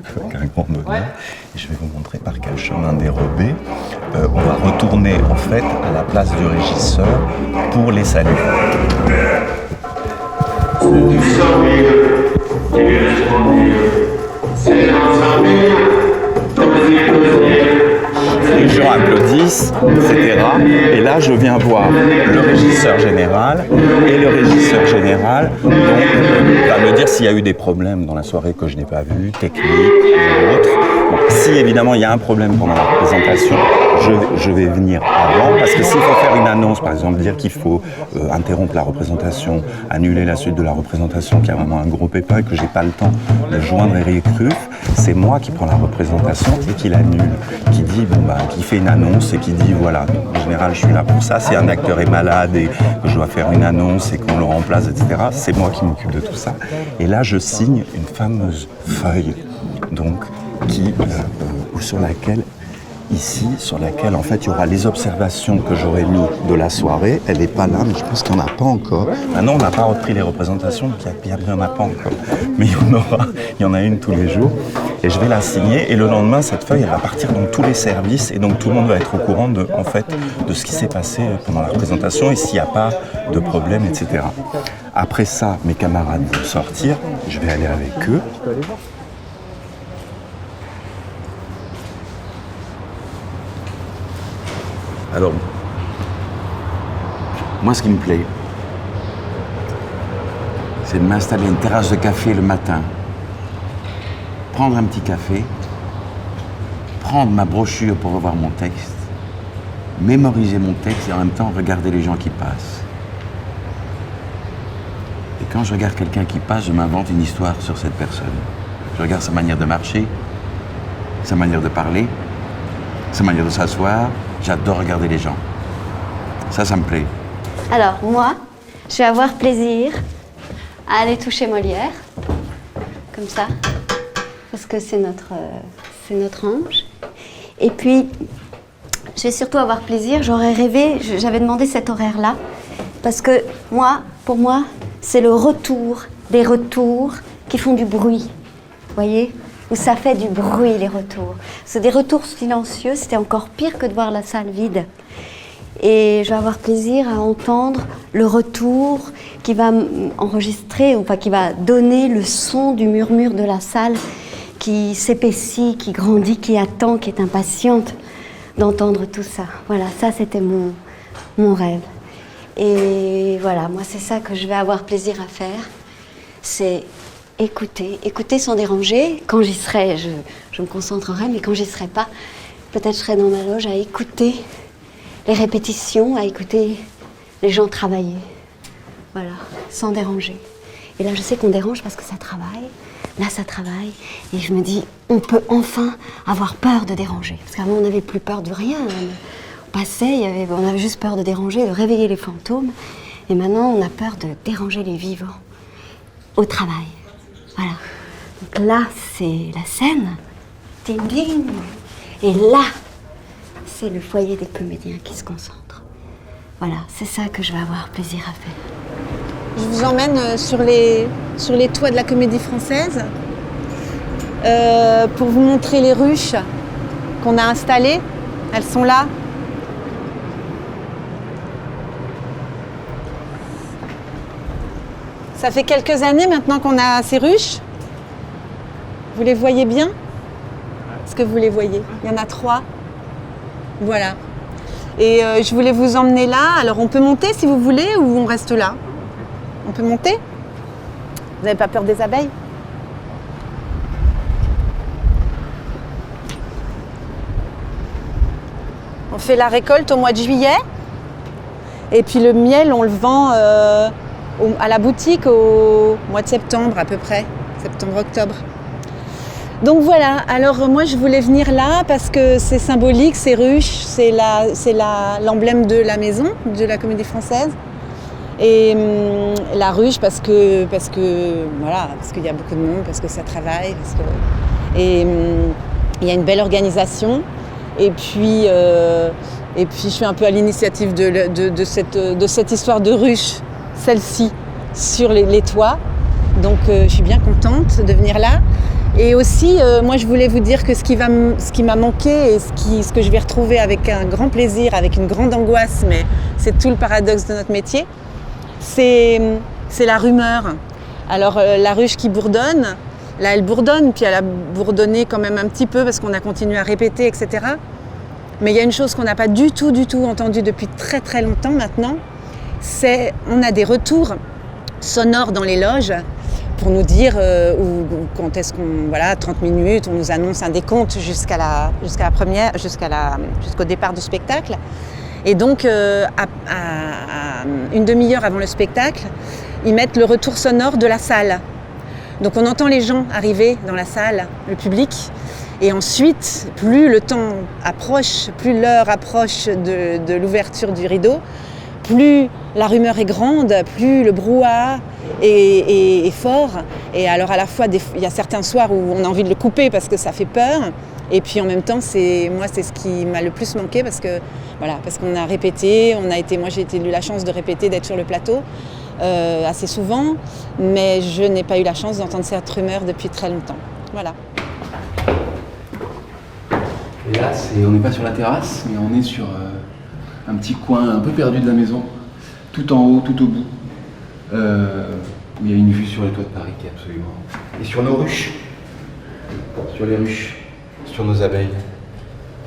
avec un grand bonheur. Et je vais vous montrer par quel chemin dérobé on va retourner en fait à la place du régisseur pour les saluer. Les gens applaudissent, etc. Et là, je viens voir le régisseur général, et le régisseur général donc, va me dire s'il y a eu des problèmes dans la soirée que je n'ai pas vu, techniques ou autres. Bon, si évidemment il y a un problème pendant la représentation, je vais venir avant, parce que s'il faut faire une annonce, par exemple dire qu'il faut interrompre la représentation, annuler la suite de la représentation, qu'il y a vraiment un gros pépin et que j'ai pas le temps de joindre Eric Ruff, c'est moi qui prends la représentation et qui l'annule, qui dit qui fait une annonce et qui dit voilà, en général je suis là pour ça, si un acteur est malade et que je dois faire une annonce et qu'on le remplace, etc., c'est moi qui m'occupe de tout ça. Et là je signe une fameuse feuille, donc sur laquelle en fait il y aura les observations que j'aurais mis de la soirée. Elle n'est pas là, mais je pense qu'il n'y en a pas encore. Maintenant on n'a pas repris les représentations, donc il n'y en a pas encore. Mais il y en a une tous les jours. Et je vais la signer, et le lendemain cette feuille elle va partir dans tous les services, et donc tout le monde va être au courant de ce qui s'est passé pendant la représentation et s'il n'y a pas de problème, etc. Après ça, mes camarades vont sortir, je vais aller avec eux. Alors, moi, ce qui me plaît, c'est de m'installer à une terrasse de café le matin, prendre un petit café, prendre ma brochure pour revoir mon texte, mémoriser mon texte et en même temps regarder les gens qui passent. Et quand je regarde quelqu'un qui passe, je m'invente une histoire sur cette personne. Je regarde sa manière de marcher, sa manière de parler, sa manière de s'asseoir. J'adore regarder les gens. Ça me plaît. Alors, moi, je vais avoir plaisir à aller toucher Molière, comme ça, parce que c'est notre ange. Et puis, je vais surtout avoir plaisir, j'aurais rêvé, j'avais demandé cet horaire-là, parce que pour moi, c'est le retour des retours qui font du bruit, vous voyez ? Où ça fait du bruit, les retours. C'est des retours silencieux, c'était encore pire que de voir la salle vide. Et je vais avoir plaisir à entendre le retour qui va enregistrer, enfin qui va donner le son du murmure de la salle qui s'épaissit, qui grandit, qui attend, qui est impatiente d'entendre tout ça. Voilà, ça c'était mon rêve. Et voilà, moi c'est ça que je vais avoir plaisir à faire. C'est écouter sans déranger. Quand j'y serai, je me concentrerai, mais quand j'y serai pas, peut-être je serai dans ma loge à écouter les répétitions, à écouter les gens travailler. Voilà, sans déranger. Et là, je sais qu'on dérange parce que ça travaille. Là, ça travaille. Et je me dis, on peut enfin avoir peur de déranger. Parce qu'avant, on n'avait plus peur de rien. On passait, on avait juste peur de déranger, de réveiller les fantômes. Et maintenant, on a peur de déranger les vivants au travail. Voilà. Donc là, c'est la scène. Ding ding. Et là, c'est le foyer des comédiens qui se concentrent. Voilà, c'est ça que je vais avoir plaisir à faire. Je vous emmène sur les toits de la Comédie Française pour vous montrer les ruches qu'on a installées. Elles sont là. Ça fait quelques années maintenant qu'on a ces ruches. Vous les voyez bien? Est-ce que vous les voyez? Il y en a 3. Voilà. Et je voulais vous emmener là. Alors on peut monter si vous voulez ou on reste là? On peut monter? Vous n'avez pas peur des abeilles? On fait la récolte au mois de juillet. Et puis le miel, on le vend à la boutique au mois de septembre à peu près. Septembre-octobre. Donc voilà, alors moi je voulais venir là parce que c'est symbolique, c'est ruche, c'est l'emblème de la maison, de la Comédie Française. Et la ruche parce que voilà, parce qu'il y a beaucoup de monde, parce que ça travaille, et il y a une belle organisation. Et puis je suis un peu à l'initiative de cette histoire de ruche, celle-ci, sur les toits. Donc je suis bien contente de venir là. Et aussi, moi je voulais vous dire que ce qui m'a manqué et ce que je vais retrouver avec un grand plaisir, avec une grande angoisse, mais c'est tout le paradoxe de notre métier, c'est la rumeur. Alors la ruche qui bourdonne, là elle bourdonne, puis elle a bourdonné quand même un petit peu parce qu'on a continué à répéter, etc. Mais il y a une chose qu'on n'a pas du tout entendue depuis très très longtemps maintenant, c'est on a des retours sonores dans les loges pour nous dire quand est-ce qu'on, voilà, 30 minutes, on nous annonce un décompte jusqu'au départ du spectacle. Et donc, à une demi-heure avant le spectacle, ils mettent le retour sonore de la salle. Donc on entend les gens arriver dans la salle, le public, et ensuite, plus le temps approche, plus l'heure approche de l'ouverture du rideau, plus la rumeur est grande, plus le brouhaha est fort. Et alors à la fois, il y a certains soirs où on a envie de le couper parce que ça fait peur. Et puis en même temps, c'est ce qui m'a le plus manqué parce qu'on a répété, moi j'ai eu la chance de répéter, d'être sur le plateau assez souvent, mais je n'ai pas eu la chance d'entendre cette rumeur depuis très longtemps. Voilà. Et là, on n'est pas sur la terrasse, mais on est sur un petit coin un peu perdu de la maison, tout en haut, tout au bout, où il y a une vue sur les toits de Paris qui est absolument... Et sur nos ruches, sur les ruches, sur nos abeilles,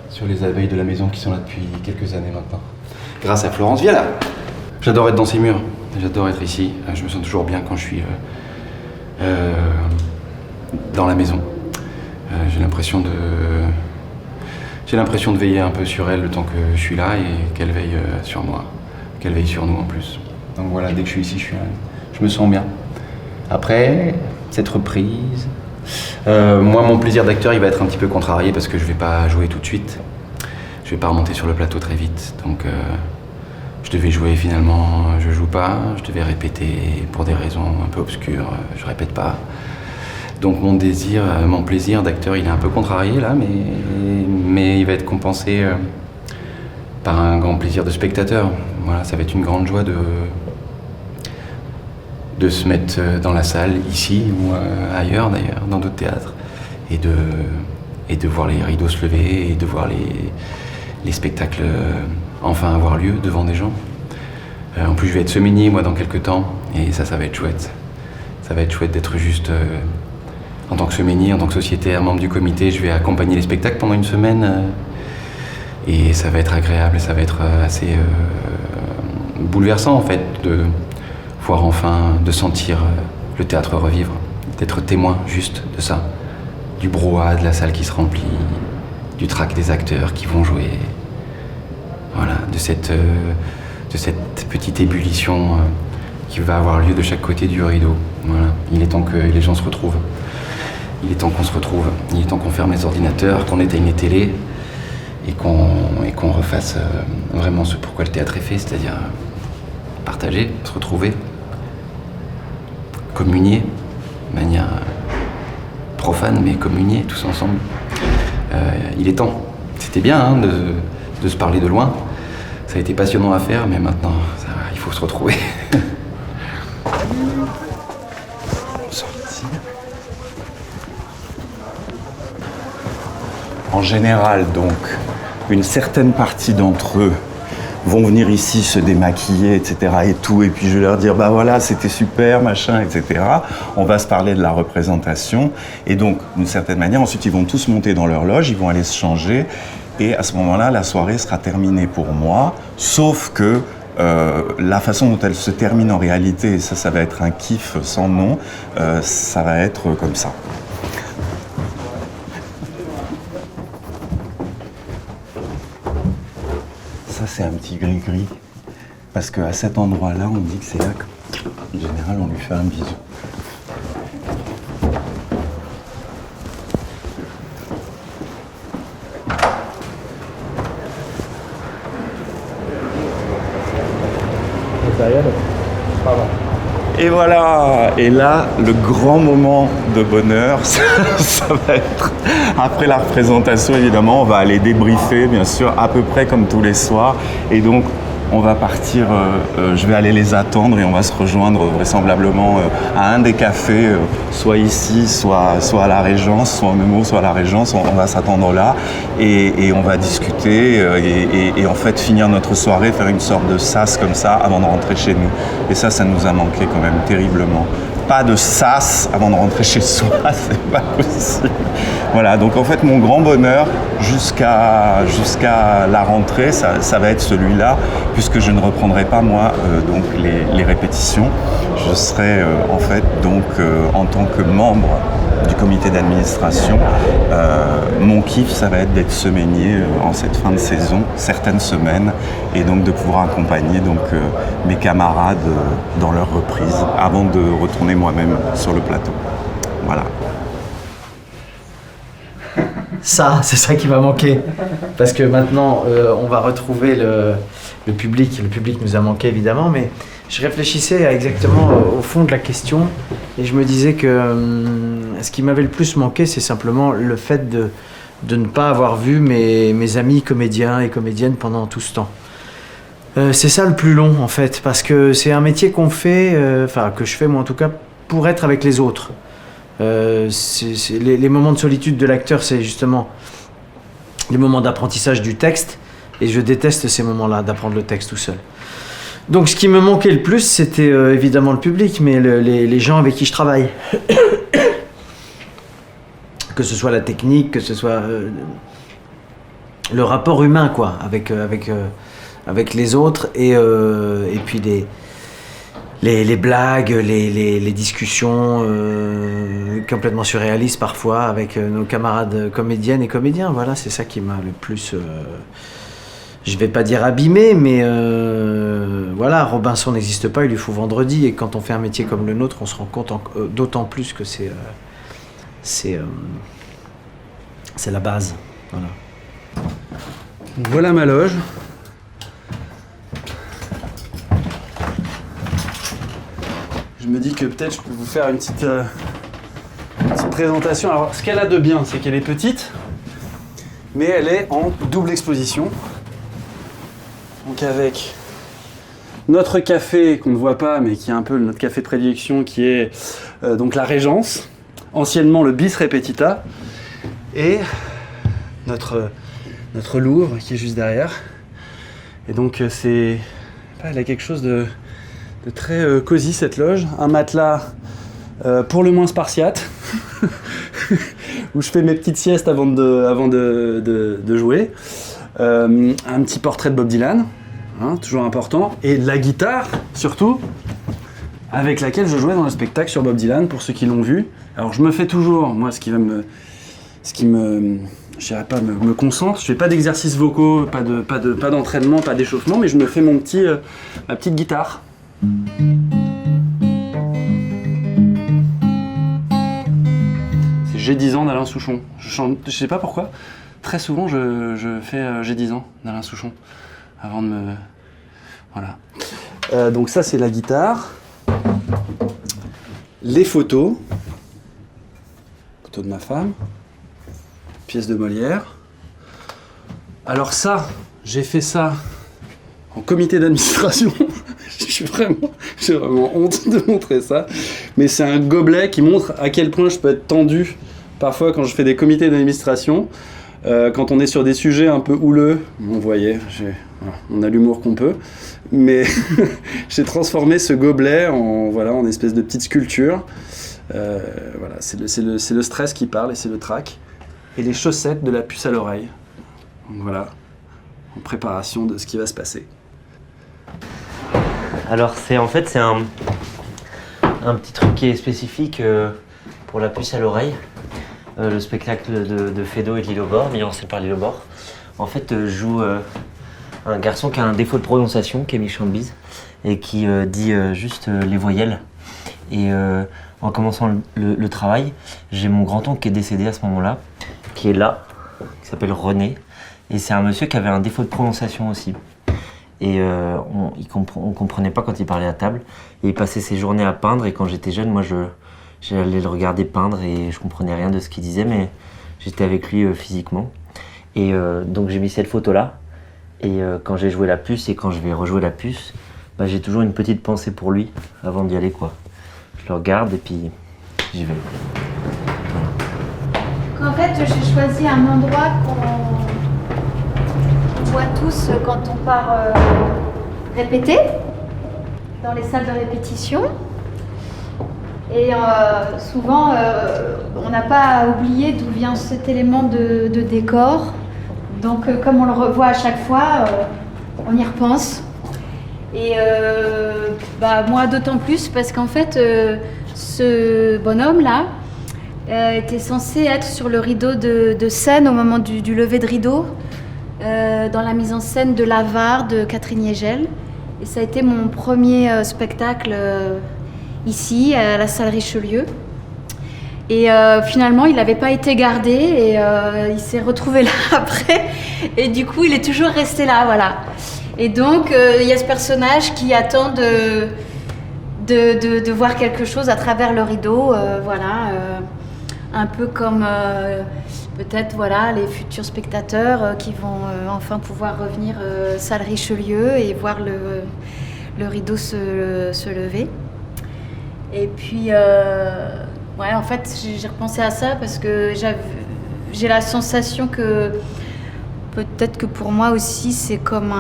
sur les abeilles de la maison qui sont là depuis quelques années maintenant. Grâce à Florence Viala. J'adore être dans ces murs, j'adore être ici, je me sens toujours bien quand je suis dans la maison. J'ai l'impression de veiller un peu sur elle le temps que je suis là et qu'elle veille sur moi, qu'elle veille sur nous en plus. Donc voilà, dès que je suis ici, je me sens bien. Après, cette reprise, moi mon plaisir d'acteur il va être un petit peu contrarié parce que je vais pas jouer tout de suite. Je vais pas remonter sur le plateau très vite, donc je devais jouer finalement, je joue pas, je devais répéter pour des raisons un peu obscures, je répète pas. Donc mon plaisir d'acteur, il est un peu contrarié là, mais il va être compensé par un grand plaisir de spectateur. Voilà, ça va être une grande joie de se mettre dans la salle, ici ou ailleurs d'ailleurs, dans d'autres théâtres, et de voir les rideaux se lever et de voir les spectacles enfin avoir lieu devant des gens. En plus, je vais être semainier moi dans quelques temps, et ça va être chouette. Ça va être chouette d'être juste... en tant que semainier, en tant que sociétaire, membre du comité, je vais accompagner les spectacles pendant une semaine et ça va être agréable, ça va être assez bouleversant en fait de voir enfin, de sentir le théâtre revivre d'être témoin juste de ça. Du brouhaha, de la salle qui se remplit, du trac des acteurs qui vont jouer. Voilà, de cette petite ébullition qui va avoir lieu de chaque côté du rideau. Voilà. Il est temps que les gens se retrouvent. Il est temps qu'on se retrouve. Il est temps qu'on ferme les ordinateurs, qu'on éteigne les télés et qu'on refasse vraiment ce pourquoi le théâtre est fait, c'est-à-dire partager, se retrouver, communier de manière profane, mais communier tous ensemble. Il est temps. C'était bien hein, de se parler de loin. Ça a été passionnant à faire, mais maintenant, ça va, il faut se retrouver. En général, donc, une certaine partie d'entre eux vont venir ici se démaquiller, etc. et tout, et puis je vais leur dire, bah voilà, c'était super, machin, etc. On va se parler de la représentation, et donc, d'une certaine manière, ensuite, ils vont tous monter dans leur loge, ils vont aller se changer, et à ce moment-là, la soirée sera terminée pour moi, sauf que la façon dont elle se termine en réalité, et ça va être un kiff sans nom, ça va être comme ça. Ça, c'est un petit gris-gris, parce qu'à cet endroit-là, on dit que c'est là qu'en général, on lui fait un bisou. Et voilà, et là, le grand moment de bonheur, ça va être, après la représentation évidemment, on va aller débriefer, bien sûr, à peu près comme tous les soirs, et donc on va partir, je vais aller les attendre et on va se rejoindre vraisemblablement à un des cafés, soit ici, soit à la Régence, soit au Nemo, soit à la Régence, on va s'attendre là, et on va discuter, et en fait finir notre soirée, faire une sorte de sas comme ça avant de rentrer chez nous. Et ça nous a manqué quand même terriblement. Pas de sas avant de rentrer chez soi, c'est pas possible. Voilà, donc en fait mon grand bonheur jusqu'à la rentrée, ça va être celui-là, puisque je ne reprendrai pas moi donc les répétitions. Je serai en fait donc en tant que membre du comité d'administration, mon kiff ça va être d'être semainier en cette fin de saison, certaines semaines, et donc de pouvoir accompagner donc mes camarades dans leur reprise avant de retourner moi-même sur le plateau. Voilà. Ça, c'est ça qui va manquer. Parce que maintenant, on va retrouver le public. Le public nous a manqué évidemment, mais je réfléchissais exactement au fond de la question et je me disais que ce qui m'avait le plus manqué, c'est simplement le fait de ne pas avoir vu mes amis comédiens et comédiennes pendant tout ce temps. C'est ça le plus long en fait, parce que c'est un métier qu'on fait, enfin que je fais moi en tout cas, pour être avec les autres. Les moments de solitude de l'acteur, c'est justement les moments d'apprentissage du texte, et je déteste ces moments-là, d'apprendre le texte tout seul. Donc ce qui me manquait le plus, c'était évidemment le public, mais les gens avec qui je travaille. Que ce soit la technique, que ce soit le rapport humain, quoi, avec les autres, et puis les blagues, les discussions complètement surréalistes parfois avec nos camarades comédiennes et comédiens. Voilà, c'est ça qui m'a le plus, je vais pas dire abîmé, mais voilà, Robinson n'existe pas, il lui faut vendredi, et quand on fait un métier comme le nôtre, on se rend compte d'autant plus que c'est la base. Voilà. Voilà ma loge. Je me dis que peut-être je peux vous faire une petite présentation. Alors, ce qu'elle a de bien, c'est qu'elle est petite, mais elle est en double exposition. Donc avec notre café qu'on ne voit pas, mais qui est un peu notre café de prédilection, qui est donc la Régence, anciennement le Bis Repetita, et notre Louvre qui est juste derrière. Et donc elle a quelque chose de très cosy, cette loge. Un matelas pour le moins spartiate, où je fais mes petites siestes avant de jouer. Un petit portrait de Bob Dylan, hein, toujours important. Et de la guitare, surtout, avec laquelle je jouais dans le spectacle sur Bob Dylan, pour ceux qui l'ont vu. Alors je me fais toujours, moi, ce qui me je dirais pas, me concentre. Je fais pas d'exercices vocaux, pas d'entraînement, pas d'échauffement, mais je me fais ma petite guitare. C'est J'ai 10 ans d'Alain Souchon. Je sais pas pourquoi. Très souvent, je fais J'ai 10 ans d'Alain Souchon avant de me... Voilà. Donc ça, c'est la guitare. Les photos. Photos de ma femme. Pièce de Molière. Alors ça, j'ai fait ça en comité d'administration. J'ai vraiment honte de montrer ça. Mais c'est un gobelet qui montre à quel point je peux être tendu parfois quand je fais des comités d'administration. Quand on est sur des sujets un peu houleux, vous voyez, voilà, on a l'humour qu'on peut. Mais j'ai transformé ce gobelet en espèce de petite sculpture. Voilà, c'est le stress qui parle et c'est le trac. Et les chaussettes de la puce à l'oreille. Donc voilà, en préparation de ce qui va se passer. Alors c'est un petit truc qui est spécifique pour la puce à l'oreille. Le spectacle de Fedo et de Lilo Bord, mis en scène par Lilo Bord. En fait, je joue un garçon qui a un défaut de prononciation, qui est méchant de bise, et qui dit juste les voyelles. Et en commençant le travail, j'ai mon grand-oncle qui est décédé à ce moment-là, qui est là, qui s'appelle René. Et c'est un monsieur qui avait un défaut de prononciation aussi. Et on comprenait pas quand il parlait à table. Et il passait ses journées à peindre. Et quand j'étais jeune, moi, j'allais le regarder peindre et je comprenais rien de ce qu'il disait, mais j'étais avec lui physiquement. Et donc j'ai mis cette photo-là. Et quand j'ai joué la puce et quand je vais rejouer la puce, bah, j'ai toujours une petite pensée pour lui avant d'y aller, quoi. Je le regarde et puis j'y vais. En fait, j'ai choisi un endroit qu'on voit tous quand on part répéter, dans les salles de répétition. Et souvent, on n'a pas oublié d'où vient cet élément de décor. Donc, comme on le revoit à chaque fois, on y repense. Et moi, d'autant plus parce qu'en fait, ce bonhomme-là était censé être sur le rideau de scène au moment du lever de rideau, dans la mise en scène de l'Avare de Catherine Yegel. Et ça a été mon premier spectacle ici, à la salle Richelieu. Et finalement, il n'avait pas été gardé et il s'est retrouvé là après. Et du coup, il est toujours resté là, voilà. Et donc, il y a ce personnage qui attend de voir quelque chose à travers le rideau, voilà. Un peu comme peut-être voilà, les futurs spectateurs qui vont enfin pouvoir revenir salle Richelieu et voir le rideau se lever. Et puis, en fait, j'ai repensé à ça parce que j'ai la sensation que peut-être que pour moi aussi, c'est comme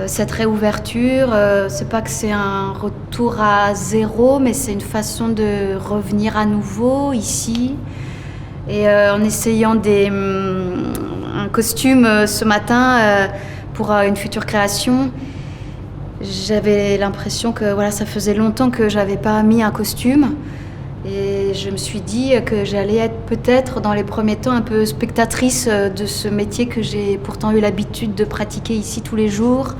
cette réouverture. C'est pas que c'est un retour à zéro, mais c'est une façon de revenir à nouveau ici. Et en essayant un costume ce matin pour une future création, j'avais l'impression que voilà, ça faisait longtemps que j'avais pas mis un costume. Et je me suis dit que j'allais être peut-être dans les premiers temps un peu spectatrice de ce métier que j'ai pourtant eu l'habitude de pratiquer ici tous les jours,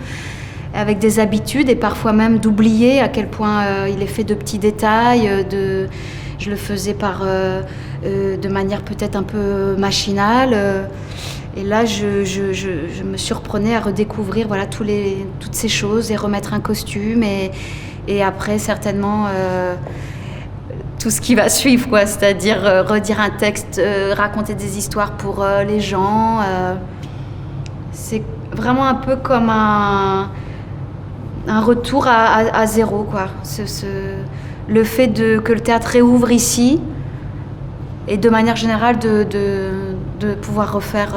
avec des habitudes et parfois même d'oublier à quel point il est fait de petits détails. Je le faisais de manière peut-être un peu machinale. Et là, je me surprenais à redécouvrir voilà, toutes ces choses et remettre un costume et après certainement tout ce qui va suivre, quoi, c'est-à-dire redire un texte, raconter des histoires pour les gens. C'est vraiment un peu comme un retour à zéro, quoi. Le fait que le théâtre réouvre ici et de manière générale de pouvoir refaire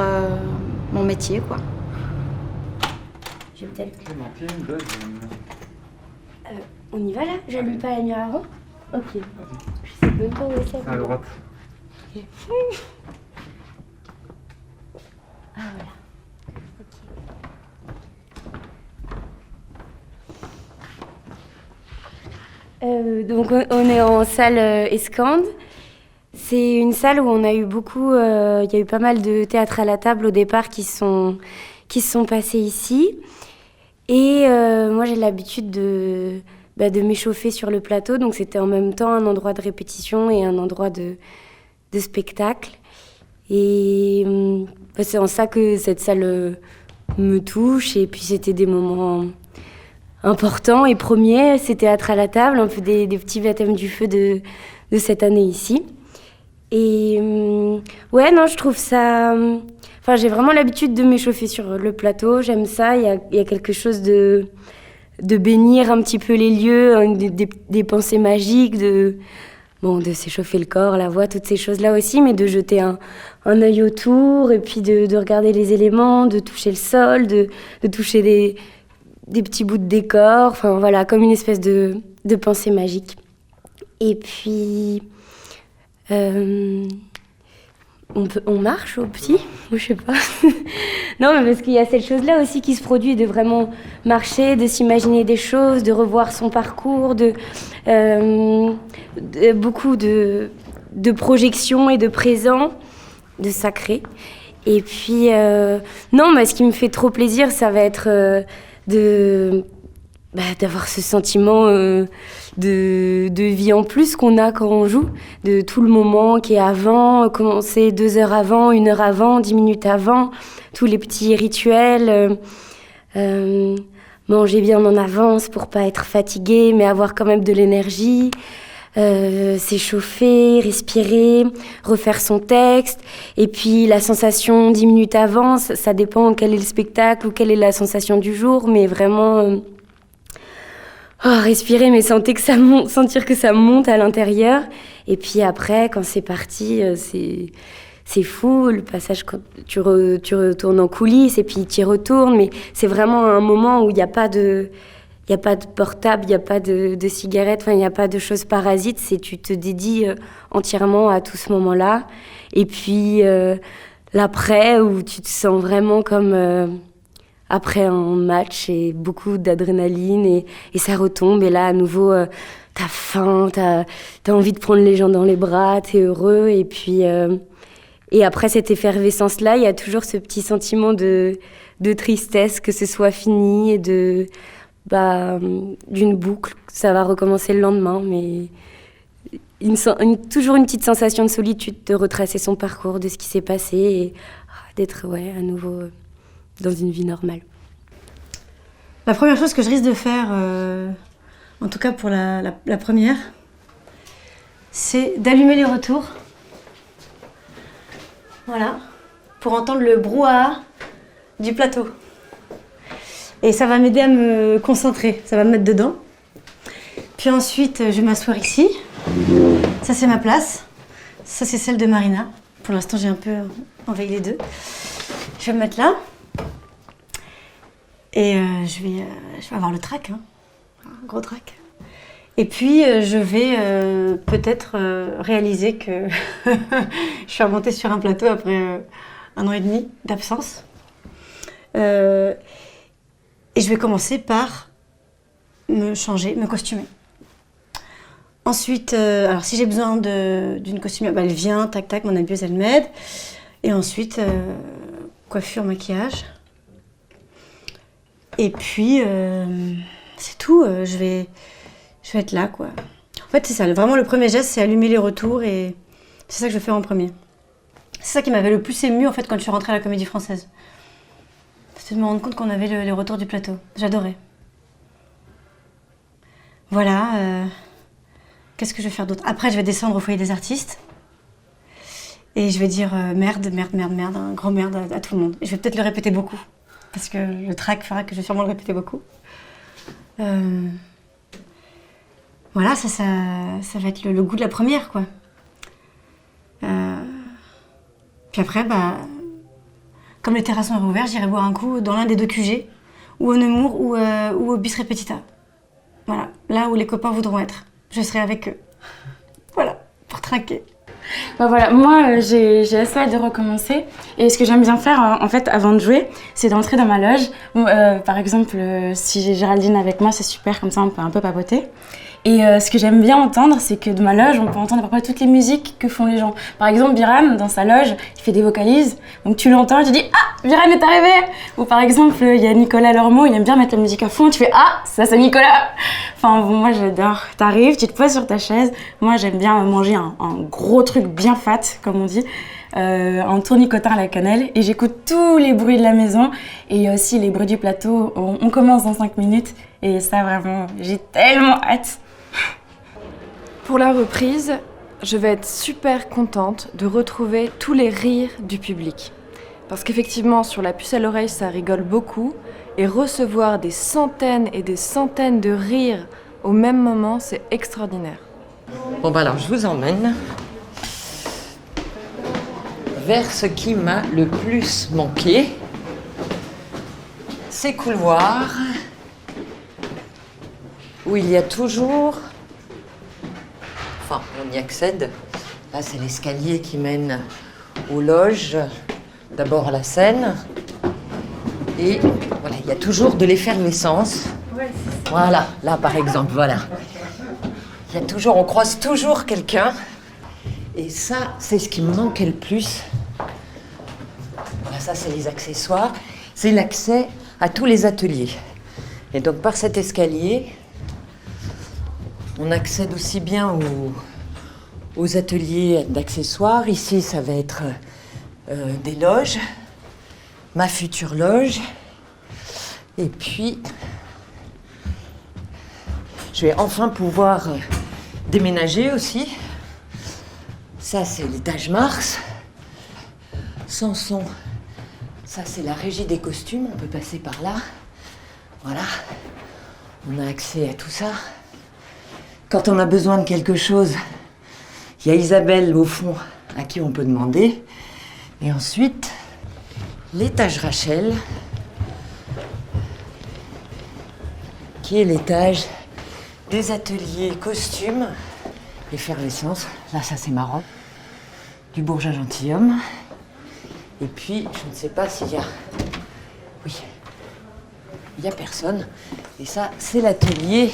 mon métier, quoi. Je vais peut-être... on y va là? J'allume pas la lumière avant? Ok. Je sais même pas où c'est. À droite. Okay. Ah voilà. Ok. Donc on est en salle Escande. C'est une salle où on a eu beaucoup, il y a eu pas mal de théâtre à la table au départ qui se sont passés ici. Et moi j'ai l'habitude de m'échauffer sur le plateau, donc c'était en même temps un endroit de répétition et un endroit de spectacle. Et c'est en ça que cette salle me touche, et puis c'était des moments importants et premiers, c'est théâtre à la table, un peu des petits baptêmes du feu de cette année ici. Et ouais, non, je trouve ça... Enfin, j'ai vraiment l'habitude de m'échauffer sur le plateau, j'aime ça, il y a quelque chose de bénir un petit peu les lieux, des pensées magiques, de s'échauffer le corps, la voix, toutes ces choses-là aussi, mais de jeter un œil autour, et puis de regarder les éléments, de toucher le sol, de toucher des petits bouts de décor, enfin voilà, comme une espèce de pensée magique. Et puis... on marche au petit, je sais pas. Non, mais parce qu'il y a cette chose-là aussi qui se produit, de vraiment marcher, de s'imaginer des choses, de revoir son parcours, beaucoup de projections et de présents, de sacré. Et puis, non, mais ce qui me fait trop plaisir, ça va être d'avoir ce sentiment de vie en plus qu'on a quand on joue, de tout le moment qui est avant, commencer 2 heures avant, 1 heure avant, 10 minutes avant, tous les petits rituels, manger bien en avance pour pas être fatigué mais avoir quand même de l'énergie, s'échauffer, respirer, refaire son texte, et puis la sensation 10 minutes avant, ça dépend quel est le spectacle ou quelle est la sensation du jour, mais vraiment... respirer, mais sentir que ça monte à l'intérieur. Et puis après, quand c'est parti, c'est fou. Le passage, quand tu retournes en coulisses et puis tu y retournes. Mais c'est vraiment un moment où il n'y a pas de portable, il n'y a pas de cigarette, enfin, il n'y a pas de choses parasites. Tu te dédies entièrement à tout ce moment-là. Et puis l'après, où tu te sens vraiment comme... après un match, et beaucoup d'adrénaline, et ça retombe, et là à nouveau t'as faim, t'as envie de prendre les gens dans les bras, t'es heureux, et puis et après cette effervescence là, il y a toujours ce petit sentiment de tristesse que ce soit fini, et d'une boucle, ça va recommencer le lendemain, mais toujours une petite sensation de solitude, de retracer son parcours, de ce qui s'est passé, et d'être à nouveau dans une vie normale. La première chose que je risque de faire, en tout cas pour la première, c'est d'allumer les retours. Voilà, pour entendre le brouhaha du plateau. Et ça va m'aider à me concentrer, ça va me mettre dedans. Puis ensuite, je vais m'asseoir ici. Ça, c'est ma place. Ça, c'est celle de Marina. Pour l'instant, j'ai un peu envahi les deux. Je vais me mettre là. Et je vais avoir le trac, un gros trac. Et puis je vais peut-être réaliser que je suis remontée sur un plateau après 1 an et demi d'absence. Et je vais commencer par me changer, me costumer. Ensuite, alors si j'ai besoin d'une costumière, elle vient, tac tac, mon habilleuse elle m'aide. Et ensuite, coiffure, maquillage. Et puis, c'est tout, je vais être là, quoi. En fait, c'est ça, vraiment le premier geste, c'est allumer les retours, et c'est ça que je fais en premier. C'est ça qui m'avait le plus ému, en fait, quand je suis rentrée à la Comédie Française. C'était de me rendre compte qu'on avait les retours du plateau. J'adorais. Voilà, qu'est-ce que je vais faire d'autre? Après, je vais descendre au foyer des artistes, et je vais dire merde, un grand merde à tout le monde. Et je vais peut-être le répéter beaucoup. Parce que le trac fera que je vais sûrement le répéter beaucoup. Voilà, ça va être le goût de la première, quoi. Puis après, comme les terrasses sont réouvertes, j'irai boire un coup dans l'un des 2 QG, ou au Nemours, ou au Bis Repetita. Voilà, là où les copains voudront être. Je serai avec eux. Voilà, pour trinquer. Voilà, moi j'ai assez hâte de recommencer, et ce que j'aime bien faire en fait avant de jouer, c'est d'entrer dans ma loge. Par exemple, si j'ai Géraldine avec moi, c'est super, comme ça on peut un peu papoter. Et ce que j'aime bien entendre, c'est que de ma loge, on peut entendre à peu près toutes les musiques que font les gens. Par exemple, Biram, dans sa loge, il fait des vocalises. Donc tu l'entends et tu dis « Ah, Biram est arrivé !» Ou par exemple, il y a Nicolas Lormeau, il aime bien mettre la musique à fond. Tu fais « Ah, ça c'est Nicolas !» Enfin bon, moi j'adore. T'arrives, tu te poses sur ta chaise. Moi j'aime bien manger un gros truc bien fat, comme on dit. Un tournicotin à la cannelle. Et j'écoute tous les bruits de la maison. Et aussi les bruits du plateau. On commence dans 5 minutes. Et ça vraiment, j'ai tellement hâte. Pour la reprise, je vais être super contente de retrouver tous les rires du public. Parce qu'effectivement, sur la puce à l'oreille, ça rigole beaucoup. Et recevoir des centaines et des centaines de rires au même moment, c'est extraordinaire. Bon bah alors, je vous emmène vers ce qui m'a le plus manqué. Ces couloirs où il y a toujours... Enfin, on y accède. Là, c'est l'escalier qui mène aux loges. D'abord à la scène. Et voilà, il y a toujours de l'effervescence. Voilà, là par exemple, voilà. Il y a toujours, on croise toujours quelqu'un. Et ça, c'est ce qui me manquait le plus. Voilà, ça, c'est les accessoires. C'est l'accès à tous les ateliers. Et donc, par cet escalier, on accède aussi bien aux ateliers d'accessoires. Ici, ça va être des loges, ma future loge. Et puis, je vais enfin pouvoir déménager aussi. Ça, c'est l'étage Mars. Samson, ça, c'est la régie des costumes. On peut passer par là. Voilà. On a accès à tout ça. Quand on a besoin de quelque chose, il y a Isabelle, au fond, à qui on peut demander. Et ensuite, l'étage Rachel, qui est l'étage des ateliers costumes, effervescence. Là, ça, c'est marrant. Du Bourgeat gentilhomme. Et puis, je ne sais pas s'il y a... Oui. Il n'y a personne. Et ça, c'est l'atelier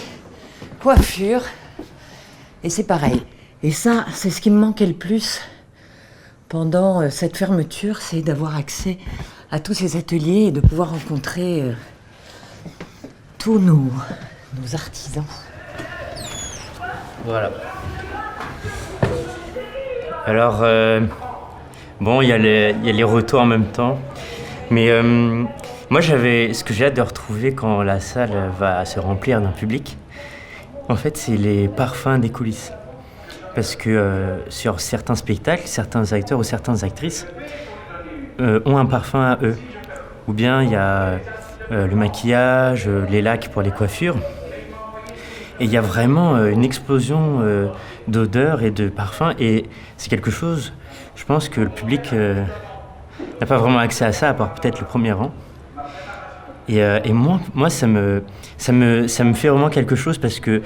coiffure. Et c'est pareil. Et ça, c'est ce qui me manquait le plus pendant cette fermeture, c'est d'avoir accès à tous ces ateliers et de pouvoir rencontrer tous nos artisans. Voilà. Alors, bon, il y a les retours en même temps. Mais moi, ce que j'ai hâte de retrouver quand la salle va se remplir d'un public, en fait, c'est les parfums des coulisses. Parce que sur certains spectacles, certains acteurs ou certaines actrices ont un parfum à eux. Ou bien il y a le maquillage, les lacs pour les coiffures. Et il y a vraiment une explosion d'odeurs et de parfums. Et c'est quelque chose, je pense que le public n'a pas vraiment accès à ça, à part peut-être le premier rang. Et moi ça me fait vraiment quelque chose parce que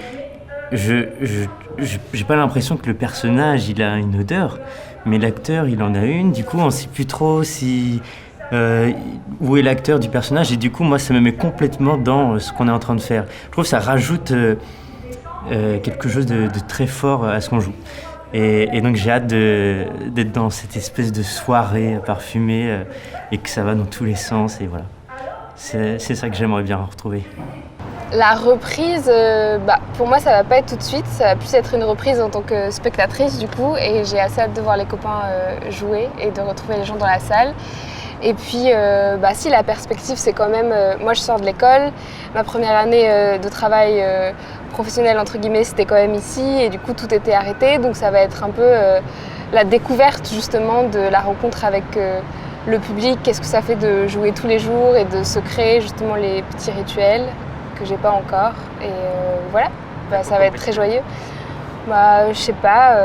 j'ai pas l'impression que le personnage il a une odeur, mais l'acteur il en a une. Du coup, on sait plus trop où est l'acteur du personnage. Et du coup, moi, ça me met complètement dans ce qu'on est en train de faire. Je trouve que ça rajoute quelque chose de très fort à ce qu'on joue. Et donc, j'ai hâte d'être dans cette espèce de soirée parfumée et que ça va dans tous les sens. Et voilà. C'est ça que j'aimerais bien retrouver. La reprise, pour moi, ça va pas être tout de suite. Ça va plus être une reprise en tant que spectatrice, du coup. Et j'ai assez hâte de voir les copains jouer et de retrouver les gens dans la salle. Et puis, si la perspective, c'est quand même... moi, je sors de l'école. Ma première année de travail professionnel, entre guillemets, c'était quand même ici. Et du coup, tout était arrêté. Donc, ça va être un peu la découverte, justement, de la rencontre avec le public. Qu'est-ce que ça fait de jouer tous les jours et de se créer, justement, les petits rituels que j'ai pas encore. Et voilà, ça va être très joyeux. Je sais pas...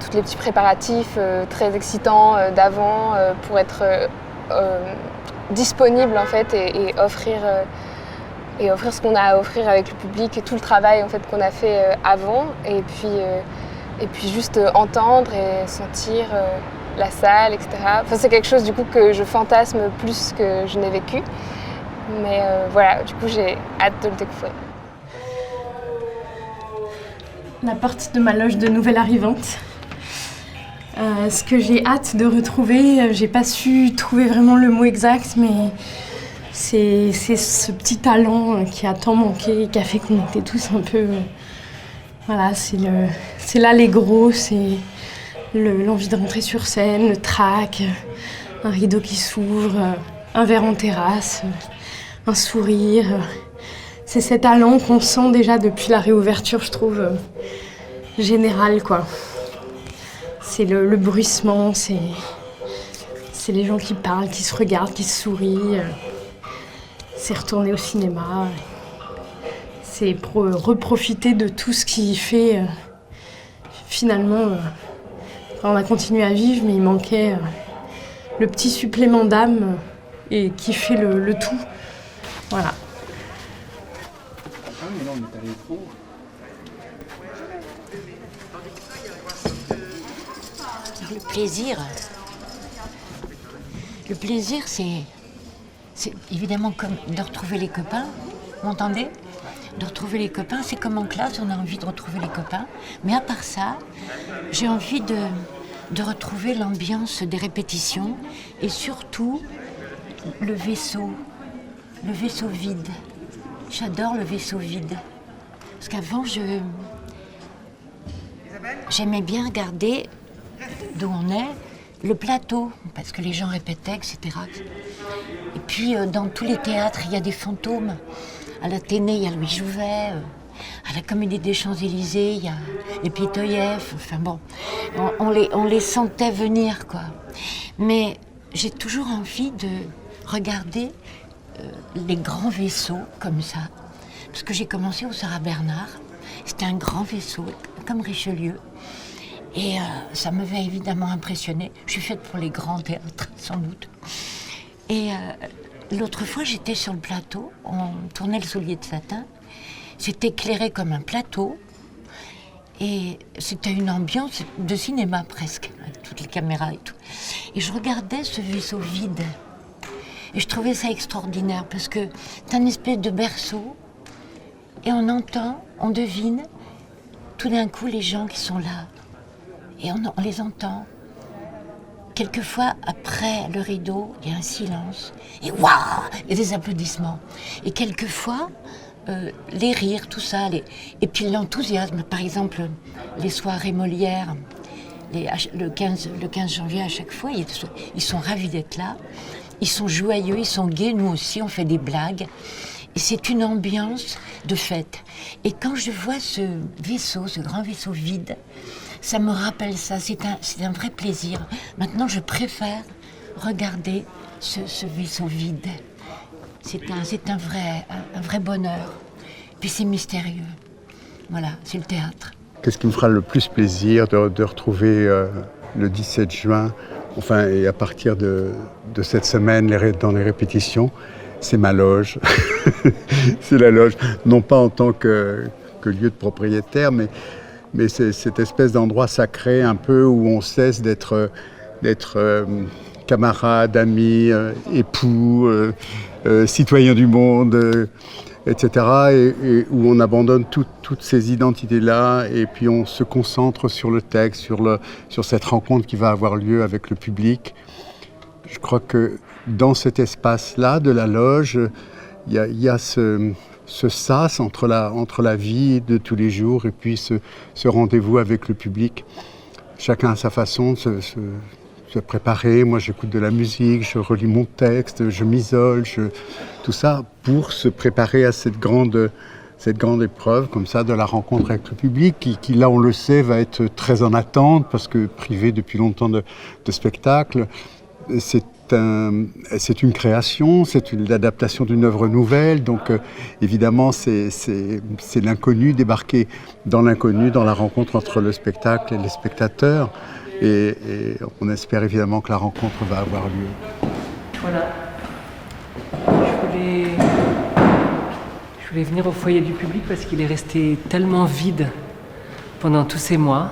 tous les petits préparatifs très excitants d'avant pour être disponible en fait et offrir ce qu'on a à offrir avec le public et tout le travail en fait qu'on a fait avant et puis juste entendre et sentir la salle, etc. Enfin, c'est quelque chose du coup que je fantasme plus que je n'ai vécu, mais voilà, du coup j'ai hâte de le découvrir. la porte de ma loge de nouvelle arrivante. Ce que j'ai hâte de retrouver, j'ai pas su trouver vraiment le mot exact, mais c'est ce petit talent qui a tant manqué, qui a fait qu'on était tous un peu... Voilà, c'est l'allegro, c'est l'envie de rentrer sur scène, le trac, un rideau qui s'ouvre, un verre en terrasse, un sourire. C'est cet talent qu'on sent déjà depuis la réouverture, je trouve, générale, quoi. C'est le bruissement, c'est les gens qui parlent, qui se regardent, qui se sourient. C'est retourner au cinéma. C'est reprofiter de tout ce qui fait, finalement, on a continué à vivre, mais il manquait le petit supplément d'âme et qui fait le tout. Voilà. Le plaisir, c'est évidemment comme de retrouver les copains. Vous m'entendez ? De retrouver les copains, c'est comme en classe, on a envie de retrouver les copains. Mais à part ça, j'ai envie de retrouver l'ambiance des répétitions et surtout le vaisseau vide. J'adore le vaisseau vide. Parce qu'avant, j'aimais bien regarder d'où on est, le plateau, parce que les gens répétaient, etc. Et puis, dans tous les théâtres, il y a des fantômes. À l'Athénée, il y a Louis Jouvet. À la Comédie des Champs-Élysées, il y a les Pietoïev. Enfin bon, on les sentait venir, quoi. Mais j'ai toujours envie de regarder les grands vaisseaux comme ça. Parce que j'ai commencé au Sarah Bernard. C'était un grand vaisseau, comme Richelieu. Et ça m'avait évidemment impressionnée. Je suis faite pour les grands théâtres, sans doute. Et l'autre fois, j'étais sur le plateau, on tournait Le Soulier de Satin. C'était éclairé comme un plateau. Et c'était une ambiance de cinéma presque, avec toutes les caméras et tout. Et je regardais ce vaisseau vide. Et je trouvais ça extraordinaire, parce que c'est un espèce de berceau. Et on entend, on devine, tout d'un coup, les gens qui sont là. Et on les entend. Quelquefois, après le rideau, il y a un silence. Et waouh, il y a des applaudissements. Et quelquefois, les rires, tout ça. Et puis l'enthousiasme. Par exemple, les soirées Molière, le 15 janvier à chaque fois, ils sont ravis d'être là. Ils sont joyeux, ils sont gais. Nous aussi, on fait des blagues. Et c'est une ambiance de fête. Et quand je vois ce vaisseau, ce grand vaisseau vide, ça me rappelle ça, c'est un vrai plaisir. Maintenant, je préfère regarder ce vaisseau vide. C'est un vrai bonheur. Puis c'est mystérieux. Voilà, c'est le théâtre. Qu'est-ce qui me fera le plus plaisir de retrouver le 17 juin, enfin, et à partir de cette semaine, dans les répétitions, c'est ma loge. C'est la loge, non pas en tant que lieu de propriétaire, mais c'est cette espèce d'endroit sacré un peu où on cesse d'être camarade, ami, époux, citoyen du monde, etc. Et où on abandonne toutes ces identités-là et puis on se concentre sur le texte, sur cette rencontre qui va avoir lieu avec le public. Je crois que dans cet espace-là de la loge, il y a ce sas entre la vie de tous les jours et puis ce rendez-vous avec le public. Chacun a sa façon de se préparer. Moi, j'écoute de la musique, je relis mon texte, je m'isole, tout ça pour se préparer à cette grande épreuve comme ça de la rencontre avec le public qui là, on le sait, va être très en attente parce que privé depuis longtemps de spectacle. C'est une création, c'est l'adaptation d'une œuvre nouvelle, donc évidemment c'est l'inconnu, débarquer dans l'inconnu, dans la rencontre entre le spectacle et les spectateurs, et on espère évidemment que la rencontre va avoir lieu. Voilà. Je voulais venir au foyer du public parce qu'il est resté tellement vide pendant tous ces mois,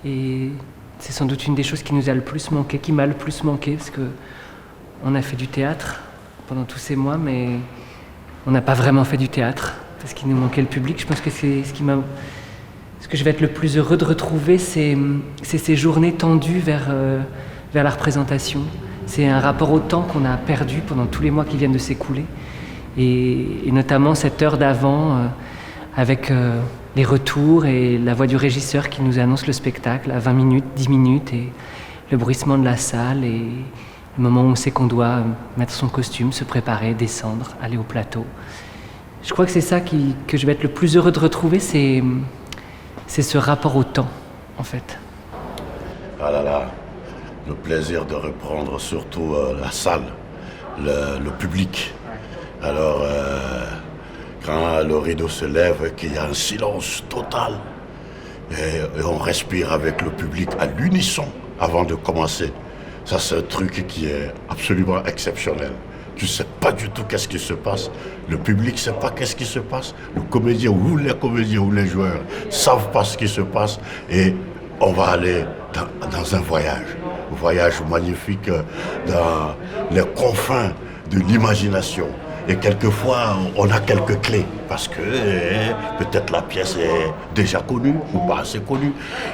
et c'est sans doute une des choses qui nous a le plus manqué, qui m'a le plus manqué, parce que on a fait du théâtre pendant tous ces mois, mais on n'a pas vraiment fait du théâtre, parce qu'il nous manquait le public. Je pense que c'est ce qui m'a Ce que je vais être le plus heureux de retrouver, c'est ces journées tendues vers la représentation. C'est un rapport au temps qu'on a perdu pendant tous les mois qui viennent de s'écouler. Et notamment cette heure d'avant, avec les retours et la voix du régisseur qui nous annonce le spectacle à 20 minutes, 10 minutes, et le bruissement de la salle, et le moment où on sait qu'on doit mettre son costume, se préparer, descendre, aller au plateau. Je crois que c'est ça que je vais être le plus heureux de retrouver, c'est ce rapport au temps, en fait. Ah là là, le plaisir de reprendre surtout la salle, le public. Alors, quand le rideau se lève et qu'il y a un silence total, et on respire avec le public à l'unisson avant de commencer, ça c'est un truc qui est absolument exceptionnel. Tu ne sais pas du tout qu'est-ce qui se passe. Le public ne sait pas qu'est-ce qui se passe. Le comédien ou les comédiens ou les joueurs ne savent pas ce qui se passe. Et on va aller dans un voyage magnifique dans les confins de l'imagination. Et quelquefois, on a quelques clés, parce que peut-être la pièce est déjà connue, ou pas assez connue,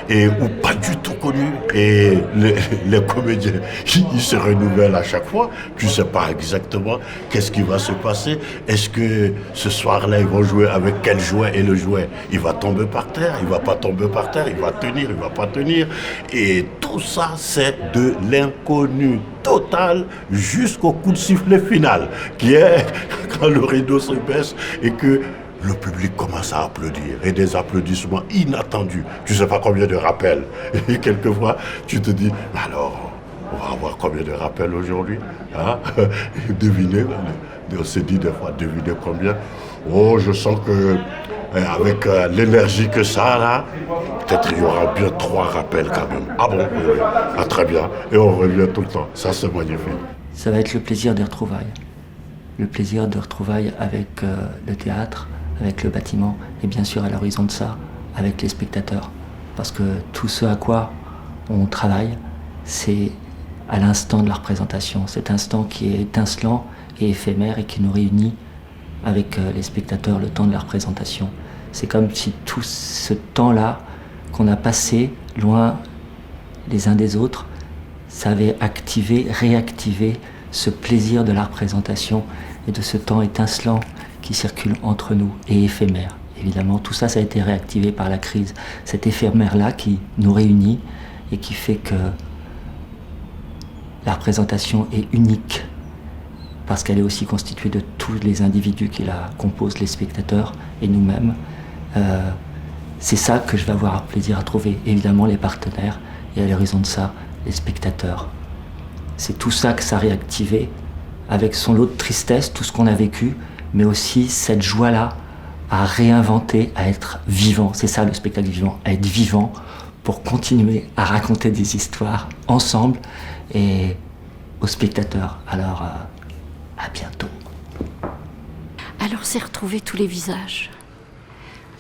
ou pas du tout connue. Et les comédiens, ils se renouvellent à chaque fois. Tu ne sais pas exactement qu'est-ce qui va se passer. Est-ce que ce soir-là, ils vont jouer avec quel jouet, et le jouet, il va tomber par terre, il ne va pas tomber par terre, il va tenir, il ne va pas tenir. Et tout ça, c'est de l'inconnu total jusqu'au coup de sifflet final, qui est quand le rideau se baisse et que le public commence à applaudir, et des applaudissements inattendus. Tu ne sais pas combien de rappels. Et quelquefois, tu te dis, alors, on va avoir combien de rappels aujourd'hui, hein? Devinez, on s'est dit des fois, devinez combien. Oh, je sens que avec l'énergie que ça, là, peut-être il y aura bien 3 rappels quand même. Ah bon, oui. Ah, très bien. Et on revient tout le temps. Ça, c'est magnifique. Ça va être le plaisir des retrouvailles. Le plaisir de retrouvailles avec le théâtre, avec le bâtiment, et bien sûr, à l'horizon de ça, avec les spectateurs. Parce que tout ce à quoi on travaille, c'est à l'instant de la représentation. Cet instant qui est étincelant et éphémère et qui nous réunit avec les spectateurs le temps de la représentation. C'est comme si tout ce temps-là qu'on a passé loin les uns des autres, ça avait activé, réactivé ce plaisir de la représentation et de ce temps étincelant qui circule entre nous et éphémère. Évidemment, tout ça, ça a été réactivé par la crise. Cet éphémère-là qui nous réunit et qui fait que la représentation est unique, parce qu'elle est aussi constituée de tous les individus qui la composent, les spectateurs et nous-mêmes. C'est ça que je vais avoir plaisir à trouver. Évidemment, les partenaires, et à l'horizon de ça, les spectateurs. C'est tout ça que ça a réactivé, avec son lot de tristesse, tout ce qu'on a vécu, mais aussi cette joie-là à réinventer, à être vivant. C'est ça le spectacle vivant, à être vivant pour continuer à raconter des histoires ensemble et aux spectateurs. Alors, à bientôt. Alors c'est retrouver tous les visages.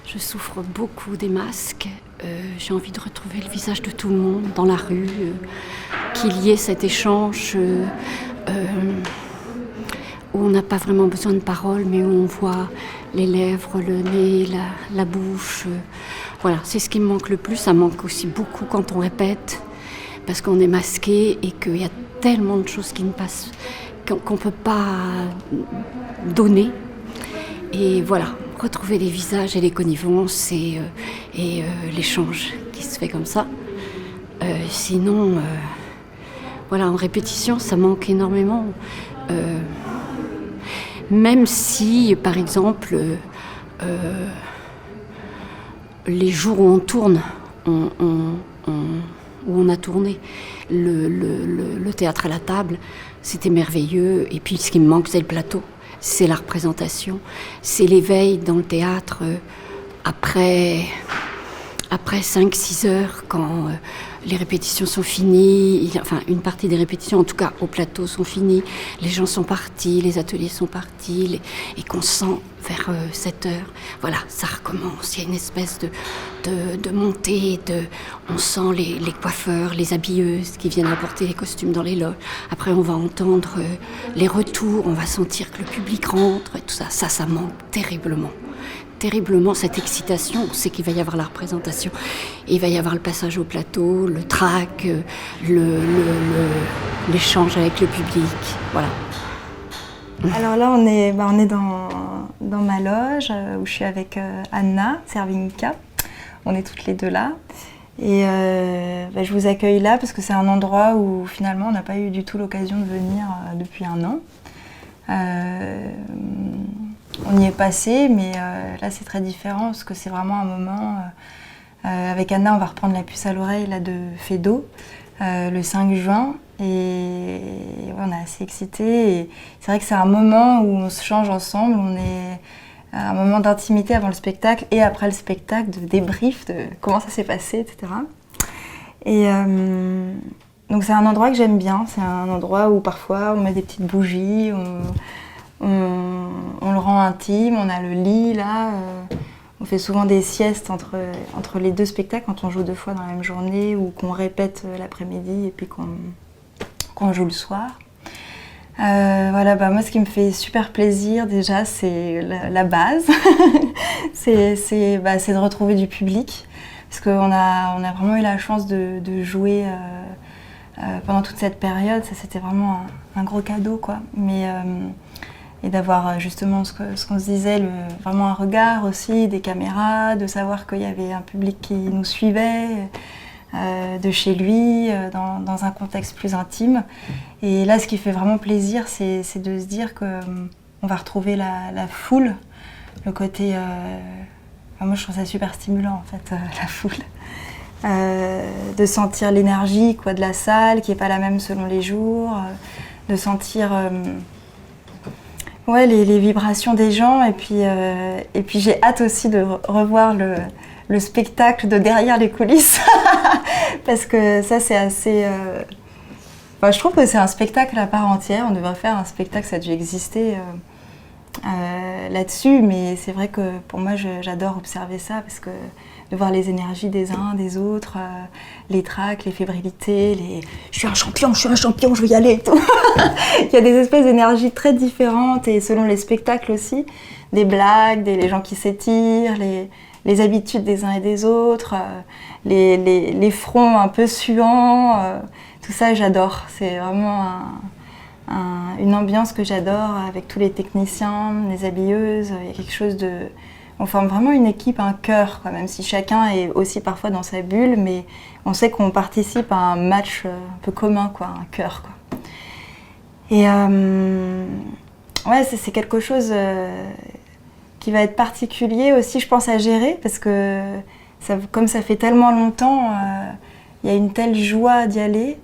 Je souffre beaucoup des masques. J'ai envie de retrouver le visage de tout le monde dans la rue, qu'il y ait cet échange où on n'a pas vraiment besoin de paroles, mais où on voit les lèvres, le nez, la bouche. Voilà, c'est ce qui me manque le plus. Ça manque aussi beaucoup quand on répète, parce qu'on est masqué et qu'il y a tellement de choses qui ne passent, qu'on ne peut pas donner. Et voilà, retrouver les visages et les connivences et l'échange qui se fait comme ça. Sinon, voilà, en répétition, ça manque énormément. Même si, par exemple, les jours où on tourne, où on a tourné le théâtre à la table, c'était merveilleux. Et puis, ce qui me manque, c'est le plateau. C'est la représentation, c'est l'éveil dans le théâtre après 5-6 heures, quand les répétitions sont finies, enfin une partie des répétitions, en tout cas au plateau, sont finies, les gens sont partis, les ateliers sont partis, et qu'on sent vers 7 heures, voilà, ça recommence, il y a une espèce de montée, on sent les coiffeurs, les habilleuses qui viennent apporter les costumes dans les loges. Après on va entendre les retours, on va sentir que le public rentre, et tout ça, ça manque terriblement. terriblement cette excitation, c'est qu'il va y avoir la représentation. Et il va y avoir le passage au plateau, le track, l'échange avec le public, voilà. Alors là, on est dans ma loge où je suis avec Anna Servinka. On est toutes les deux là. Et je vous accueille là parce que c'est un endroit où finalement on n'a pas eu du tout l'occasion de venir depuis un an. On y est passé, mais là c'est très différent parce que c'est vraiment un moment. Avec Anna, on va reprendre La puce à l'oreille là, de Feydeau le 5 juin. Et on est assez excités. Et c'est vrai que c'est un moment où on se change ensemble. On est à un moment d'intimité avant le spectacle et après le spectacle, de débrief de comment ça s'est passé, etc. Et donc c'est un endroit que j'aime bien. C'est un endroit où parfois on met des petites bougies, on le rend intime, on a le lit là. On fait souvent des siestes entre les deux spectacles quand on joue 2 fois dans la même journée ou qu'on répète l'après-midi et puis qu'on joue le soir. Voilà, moi ce qui me fait super plaisir déjà, c'est la base, c'est de retrouver du public, parce qu'on a vraiment eu la chance de jouer pendant toute cette période. Ça c'était vraiment un gros cadeau, quoi. Et d'avoir justement ce qu'on se disait, vraiment un regard aussi, des caméras, de savoir qu'il y avait un public qui nous suivait de chez lui, dans un contexte plus intime. Et là, ce qui fait vraiment plaisir, c'est de se dire qu'on va retrouver la foule, le côté... moi, je trouve ça super stimulant, en fait, la foule. De sentir l'énergie de la salle, qui n'est pas la même selon les jours, de sentir... les vibrations des gens, et puis j'ai hâte aussi de revoir le spectacle de derrière les coulisses, parce que ça c'est assez... je trouve que c'est un spectacle à part entière, on devrait faire un spectacle, ça a dû exister là-dessus, mais c'est vrai que pour moi j'adore observer ça, parce que de voir les énergies des uns, des autres, les tracks, les fébrilités, je suis un champion, je veux y aller et tout. Il y a des espèces d'énergies très différentes, et selon les spectacles aussi, des blagues, les gens qui s'étirent, les habitudes des uns et des autres, les fronts un peu suants, tout ça j'adore. C'est vraiment une ambiance que j'adore, avec tous les techniciens, les habilleuses. Il y a quelque chose de... On forme vraiment une équipe, un cœur, même si chacun est aussi parfois dans sa bulle, mais on sait qu'on participe à un match un peu commun, un cœur. Et c'est quelque chose qui va être particulier aussi, je pense, à gérer, parce que comme ça fait tellement longtemps, il y a une telle joie d'y aller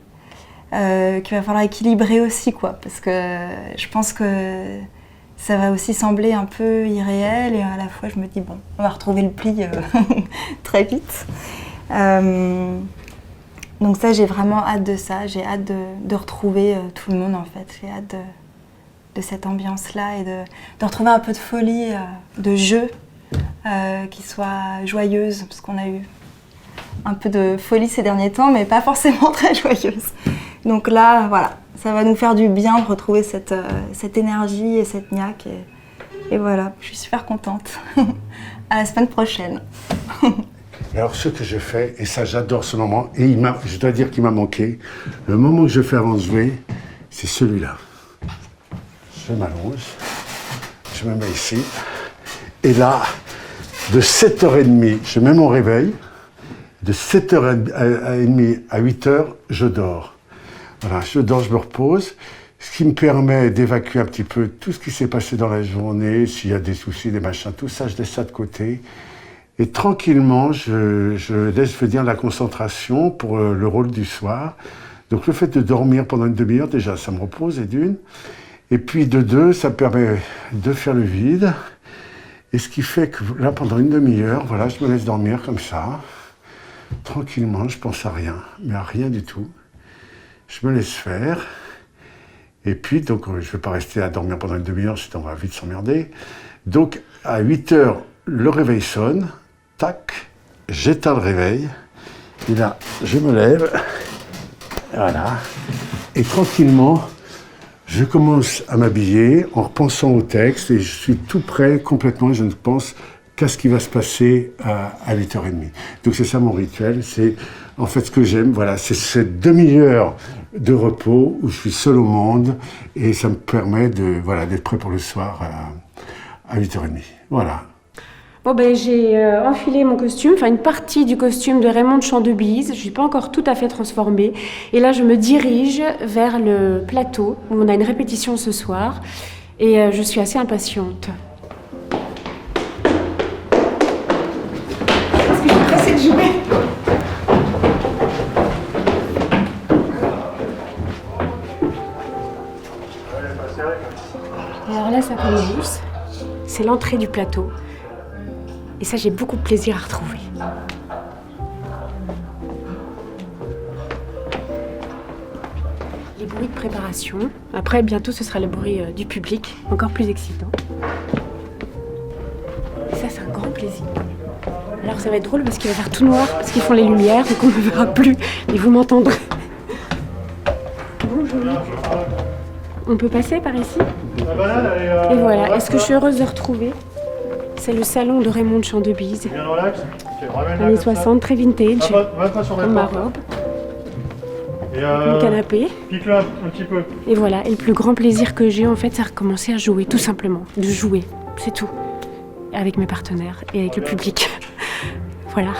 qu'il va falloir équilibrer aussi, parce que je pense que ça va aussi sembler un peu irréel, et à la fois je me dis, on va retrouver le pli très vite. Donc ça, j'ai vraiment hâte de ça, j'ai hâte de retrouver tout le monde, en fait. J'ai hâte de cette ambiance-là, et de retrouver un peu de folie, de jeu, qui soit joyeuse, parce qu'on a eu un peu de folie ces derniers temps, mais pas forcément très joyeuse. Donc là, voilà, ça va nous faire du bien de retrouver cette énergie et cette niaque. Et voilà, je suis super contente. À la semaine prochaine. Alors ce que je fais, et ça j'adore ce moment, et je dois dire qu'il m'a manqué, le moment que je fais avant de jouer, c'est celui-là. Je m'allonge, je me mets ici, et là, de 7h30, je mets mon réveil, de 7h30 à 8h, je dors. Voilà, je dors, je me repose, ce qui me permet d'évacuer un petit peu tout ce qui s'est passé dans la journée, s'il y a des soucis, des machins, tout ça, je laisse ça de côté. Et tranquillement, je laisse venir la concentration pour le rôle du soir. Donc le fait de dormir pendant une demi-heure, déjà, ça me repose, et d'une. Et puis de deux, ça me permet de faire le vide. Et ce qui fait que là, pendant une demi-heure, voilà, je me laisse dormir comme ça. Tranquillement, je pense à rien, mais à rien du tout. Je me laisse faire. Et puis, donc, je ne vais pas rester à dormir pendant une demi-heure, sinon on va vite s'emmerder. Donc, à 8h, le réveil sonne. Tac, j'éteins le réveil. Et là, je me lève. Voilà. Et tranquillement, je commence à m'habiller en repensant au texte. Et je suis tout prêt complètement. Je ne pense qu'est-ce qui va se passer à 8h30. Donc c'est ça mon rituel, c'est en fait ce que j'aime, voilà, c'est cette demi-heure de repos où je suis seul au monde et ça me permet d'être prêt pour le soir à 8h30. Voilà. Bon ben j'ai enfilé mon costume, enfin une partie du costume de Raymond de Champ-de-Bise. Je ne suis pas encore tout à fait transformée. Et là je me dirige vers le plateau où on a une répétition ce soir. Et je suis assez impatiente. Parce que je suis pressée de jouer. Alors là ça commence. C'est l'entrée du plateau. Et ça, j'ai beaucoup de plaisir à retrouver. Les bruits de préparation. Après, bientôt, ce sera le bruit du public, encore plus excitant. Et ça, c'est un grand plaisir. Alors, ça va être drôle parce qu'il va faire tout noir, parce qu'ils font les lumières, donc on ne me verra plus, mais vous m'entendrez. Bonjour. On peut passer par ici? Et voilà, est-ce que je suis heureuse de retrouver? C'est le salon de Raymond de Champ-de-Bise. Années 60, très vintage, comme ma robe. Le canapé. Pique-le un petit peu. Et voilà, et le plus grand plaisir que j'ai en fait, c'est recommencer à jouer, tout simplement. De jouer, c'est tout. Avec mes partenaires et avec le public. Voilà.